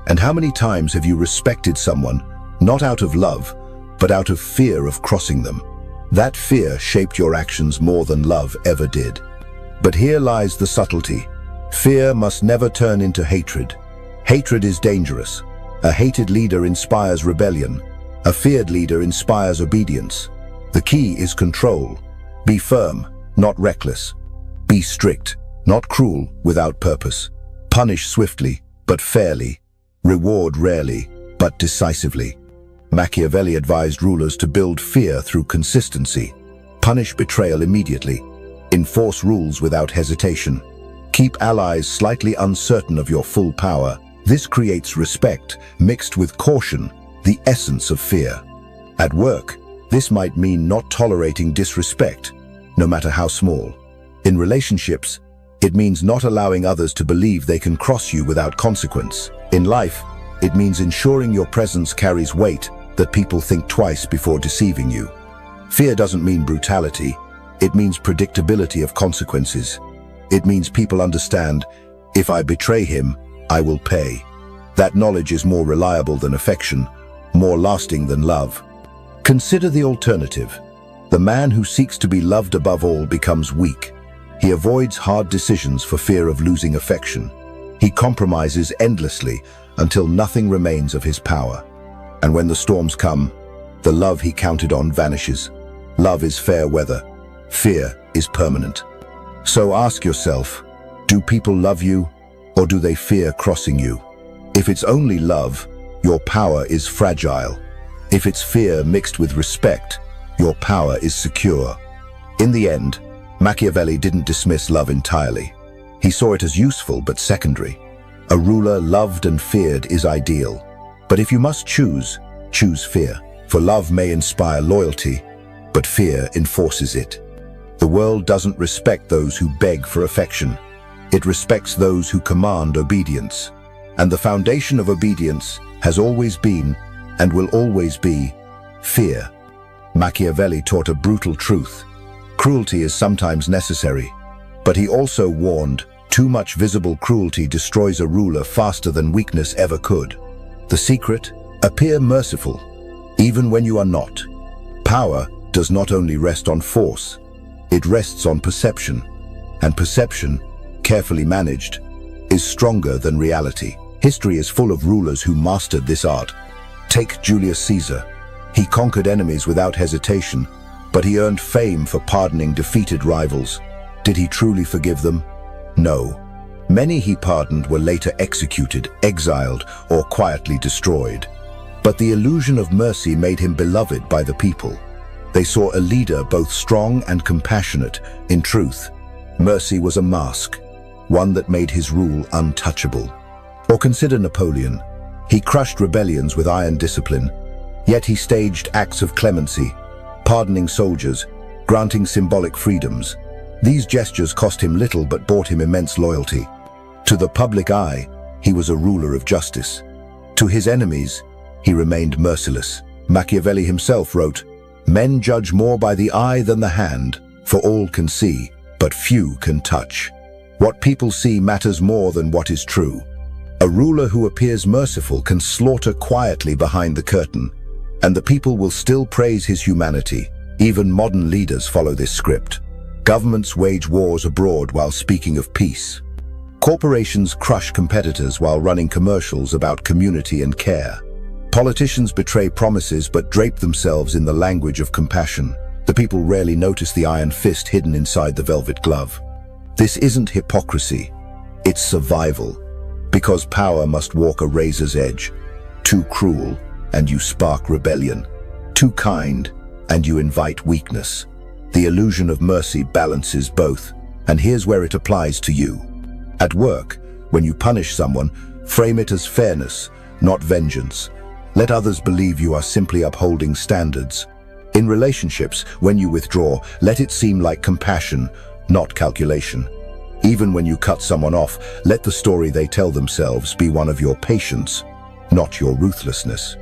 And how many times have you respected someone, not out of love, but out of fear of crossing them? That fear shaped your actions more than love ever did. But here lies the subtlety. Fear must never turn into hatred. Hatred is dangerous. A hated leader inspires rebellion. A feared leader inspires obedience. The key is control. Be firm, not reckless. Be strict, not cruel without purpose. Punish swiftly, but fairly. Reward rarely, but decisively. Machiavelli advised rulers to build fear through consistency. Punish betrayal immediately. Enforce rules without hesitation. Keep allies slightly uncertain of your full power. This creates respect, mixed with caution, the essence of fear. At work, this might mean not tolerating disrespect, no matter how small. In relationships, it means not allowing others to believe they can cross you without consequence. In life, it means ensuring your presence carries weight, that people think twice before deceiving you. Fear doesn't mean brutality. It means predictability of consequences. It means people understand, if I betray him, I will pay. That knowledge is more reliable than affection, more lasting than love. Consider the alternative. The man who seeks to be loved above all becomes weak. He avoids hard decisions for fear of losing affection. He compromises endlessly until nothing remains of his power. And when the storms come, the love he counted on vanishes. Love is fair weather. Fear is permanent. So ask yourself, do people love you, or do they fear crossing you? If it's only love, your power is fragile. If it's fear mixed with respect, your power is secure. In the end, Machiavelli didn't dismiss love entirely. He saw it as useful but secondary. A ruler loved and feared is ideal. But if you must choose fear. For love may inspire loyalty, but fear enforces it. The world doesn't respect those who beg for affection. It respects those who command obedience. And the foundation of obedience has always been, and will always be, fear. Machiavelli taught a brutal truth. Cruelty is sometimes necessary, but he also warned, too much visible cruelty destroys a ruler faster than weakness ever could. The secret? Appear merciful, even when you are not. Power does not only rest on force, it rests on perception. And perception, carefully managed, is stronger than reality. History is full of rulers who mastered this art. Take Julius Caesar. He conquered enemies without hesitation, but he earned fame for pardoning defeated rivals. Did he truly forgive them? No. Many he pardoned were later executed, exiled, or quietly destroyed. But the illusion of mercy made him beloved by the people. They saw a leader both strong and compassionate. In truth, mercy was a mask, one that made his rule untouchable. Or consider Napoleon. He crushed rebellions with iron discipline, yet he staged acts of clemency, pardoning soldiers, granting symbolic freedoms. These gestures cost him little but bought him immense loyalty. To the public eye, he was a ruler of justice. To his enemies, he remained merciless. Machiavelli himself wrote, "Men judge more by the eye than the hand, for all can see, but few can touch. What people see matters more than what is true." A ruler who appears merciful can slaughter quietly behind the curtain, and the people will still praise his humanity. Even modern leaders follow this script. Governments wage wars abroad while speaking of peace. Corporations crush competitors while running commercials about community and care. Politicians betray promises but drape themselves in the language of compassion. The people rarely notice the iron fist hidden inside the velvet glove. This isn't hypocrisy, it's survival. Because power must walk a razor's edge. Too cruel, and you spark rebellion. Too kind, and you invite weakness. The illusion of mercy balances both, and here's where it applies to you. At work, when you punish someone, frame it as fairness, not vengeance. Let others believe you are simply upholding standards. In relationships, when you withdraw, let it seem like compassion, not calculation. Even when you cut someone off, let the story they tell themselves be one of your patience, not your ruthlessness.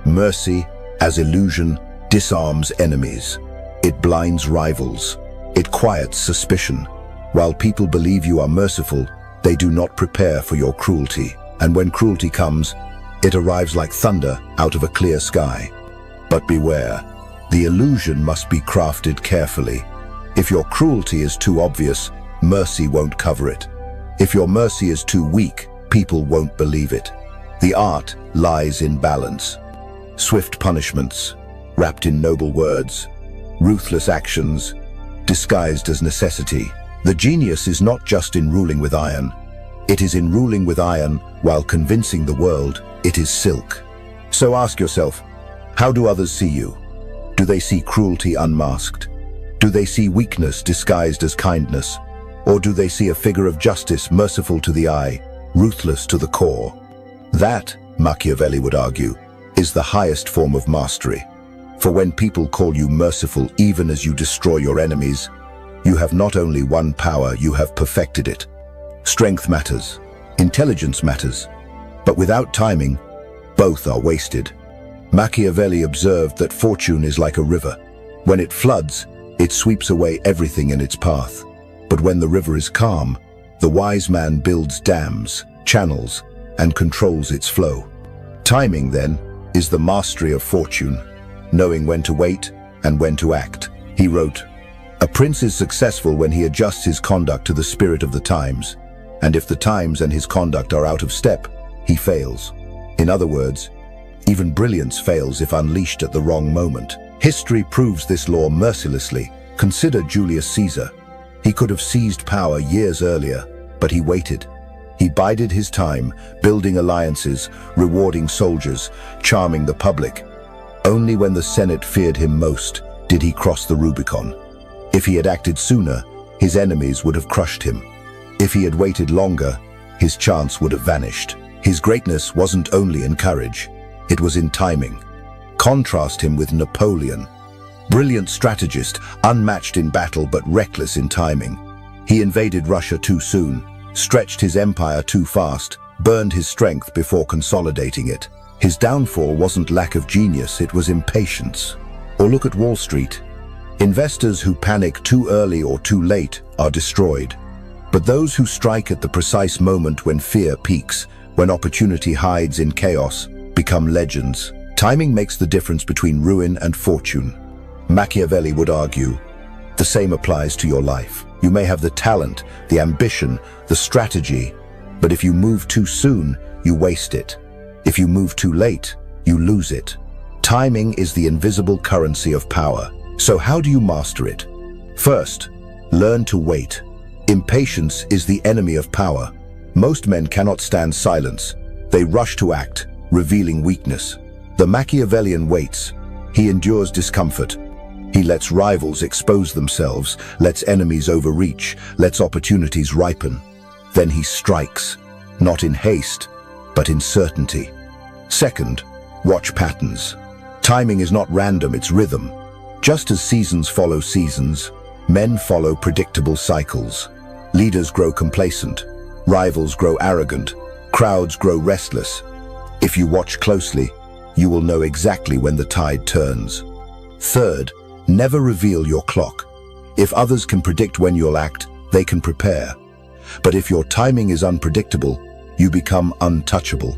Mercy, as illusion, disarms enemies. It blinds rivals. It quiets suspicion. While people believe you are merciful, they do not prepare for your cruelty. And when cruelty comes, it arrives like thunder out of a clear sky. But beware, the illusion must be crafted carefully. If your cruelty is too obvious, mercy won't cover it. If your mercy is too weak, people won't believe it. The art lies in balance. Swift punishments, wrapped in noble words. Ruthless actions, disguised as necessity. The genius is not just in ruling with iron. It is in ruling with iron while convincing the world it is silk. So ask yourself, how do others see you? Do they see cruelty unmasked? Do they see weakness disguised as kindness? Or do they see a figure of justice merciful to the eye, ruthless to the core? That, Machiavelli would argue, is the highest form of mastery. For when people call you merciful even as you destroy your enemies, you have not only won power, you have perfected it. Strength matters, intelligence matters, but without timing, both are wasted. Machiavelli observed that fortune is like a river. When it floods, it sweeps away everything in its path. But when the river is calm, the wise man builds dams, channels, and controls its flow. Timing, then, is the mastery of fortune, knowing when to wait and when to act. He wrote, "A prince is successful when he adjusts his conduct to the spirit of the times, and if the times and his conduct are out of step, he fails." In other words, even brilliance fails if unleashed at the wrong moment. History proves this law mercilessly. Consider Julius Caesar. He could have seized power years earlier, but he waited. He bided his time, building alliances, rewarding soldiers, charming the public. Only when the Senate feared him most did he cross the Rubicon. If he had acted sooner, his enemies would have crushed him. If he had waited longer, his chance would have vanished. His greatness wasn't only in courage, it was in timing. Contrast him with Napoleon. Brilliant strategist, unmatched in battle but reckless in timing. He invaded Russia too soon, stretched his empire too fast, burned his strength before consolidating it. His downfall wasn't lack of genius, it was impatience. Or look at Wall Street. Investors who panic too early or too late are destroyed. But those who strike at the precise moment when fear peaks, when opportunity hides in chaos, become legends. Timing makes the difference between ruin and fortune. Machiavelli would argue, the same applies to your life. You may have the talent, the ambition, the strategy, but if you move too soon, you waste it. If you move too late, you lose it. Timing is the invisible currency of power. So how do you master it? First, learn to wait. Impatience is the enemy of power. Most men cannot stand silence. They rush to act, revealing weakness. The Machiavellian waits. He endures discomfort. He lets rivals expose themselves, lets enemies overreach, lets opportunities ripen. Then he strikes, not in haste, but in certainty. Second, watch patterns. Timing is not random, it's rhythm. Just as seasons follow seasons, men follow predictable cycles. Leaders grow complacent, rivals grow arrogant, crowds grow restless. If you watch closely, you will know exactly when the tide turns. Third, never reveal your clock. If others can predict when you'll act, they can prepare. But if your timing is unpredictable, you become untouchable.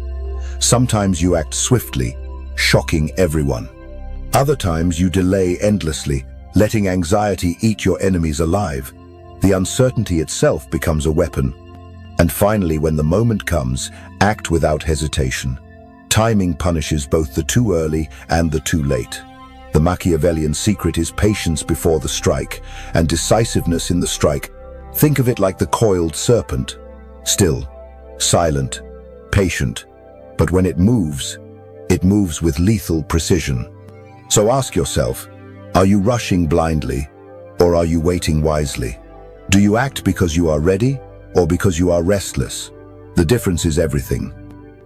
Sometimes you act swiftly, shocking everyone. Other times you delay endlessly, letting anxiety eat your enemies alive. The uncertainty itself becomes a weapon. And finally, when the moment comes, act without hesitation. Timing punishes both the too early and the too late. The Machiavellian secret is patience before the strike, and decisiveness in the strike. Think of it like the coiled serpent. Still, silent, patient. But when it moves with lethal precision. So ask yourself, are you rushing blindly, or are you waiting wisely? Do you act because you are ready, or because you are restless? The difference is everything.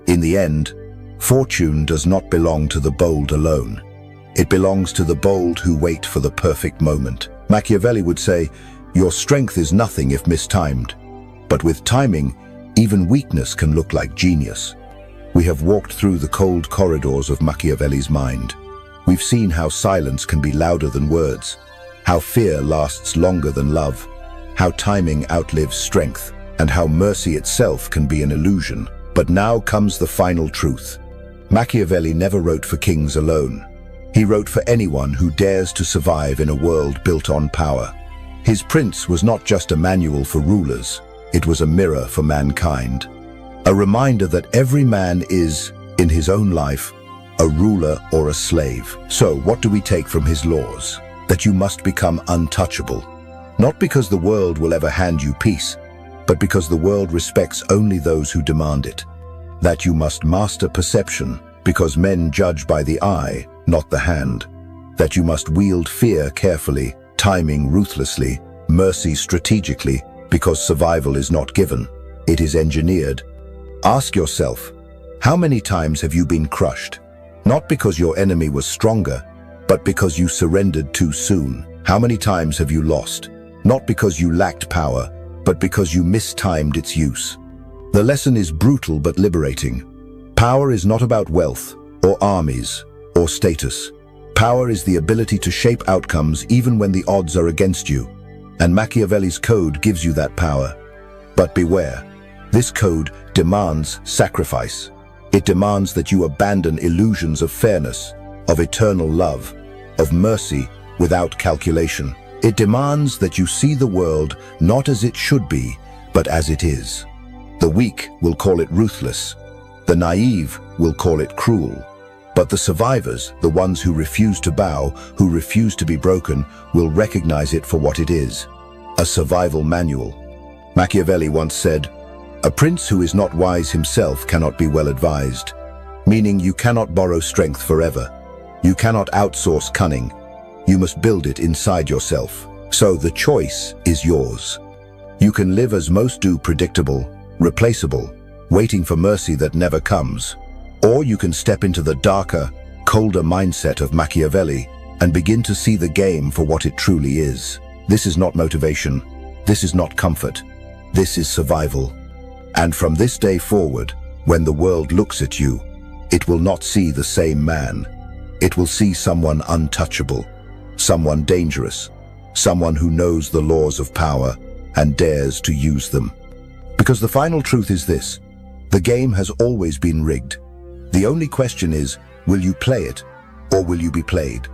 In the end, fortune does not belong to the bold alone. It belongs to the bold who wait for the perfect moment. Machiavelli would say, your strength is nothing if mistimed. But with timing, even weakness can look like genius. We have walked through the cold corridors of Machiavelli's mind. We've seen how silence can be louder than words, how fear lasts longer than love, how timing outlives strength, and how mercy itself can be an illusion. But now comes the final truth. Machiavelli never wrote for kings alone. He wrote for anyone who dares to survive in a world built on power. His Prince was not just a manual for rulers, it was a mirror for mankind. A reminder that every man is, in his own life, a ruler or a slave. So what do we take from his laws? That you must become untouchable. Not because the world will ever hand you peace, but because the world respects only those who demand it. That you must master perception, because men judge by the eye, not the hand. That you must wield fear carefully, timing ruthlessly, mercy strategically, because survival is not given, it is engineered. Ask yourself, how many times have you been crushed? Not because your enemy was stronger, but because you surrendered too soon. How many times have you lost? Not because you lacked power, but because you mistimed its use. The lesson is brutal but liberating. Power is not about wealth, or armies, or status. Power is the ability to shape outcomes even when the odds are against you. And Machiavelli's code gives you that power. But beware, this code demands sacrifice. It demands that you abandon illusions of fairness, of eternal love, of mercy without calculation. It demands that you see the world not as it should be, but as it is. The weak will call it ruthless. The naive will call it cruel. But the survivors, the ones who refuse to bow, who refuse to be broken, will recognize it for what it is: a survival manual. Machiavelli once said, "A prince who is not wise himself cannot be well advised," meaning you cannot borrow strength forever. You cannot outsource cunning. You must build it inside yourself. So the choice is yours. You can live as most do, predictable, replaceable, waiting for mercy that never comes. Or you can step into the darker, colder mindset of Machiavelli and begin to see the game for what it truly is. This is not motivation. This is not comfort. This is survival. And from this day forward, when the world looks at you, it will not see the same man. It will see someone untouchable, someone dangerous, someone who knows the laws of power and dares to use them. Because the final truth is this: the game has always been rigged. The only question is, will you play it, or will you be played?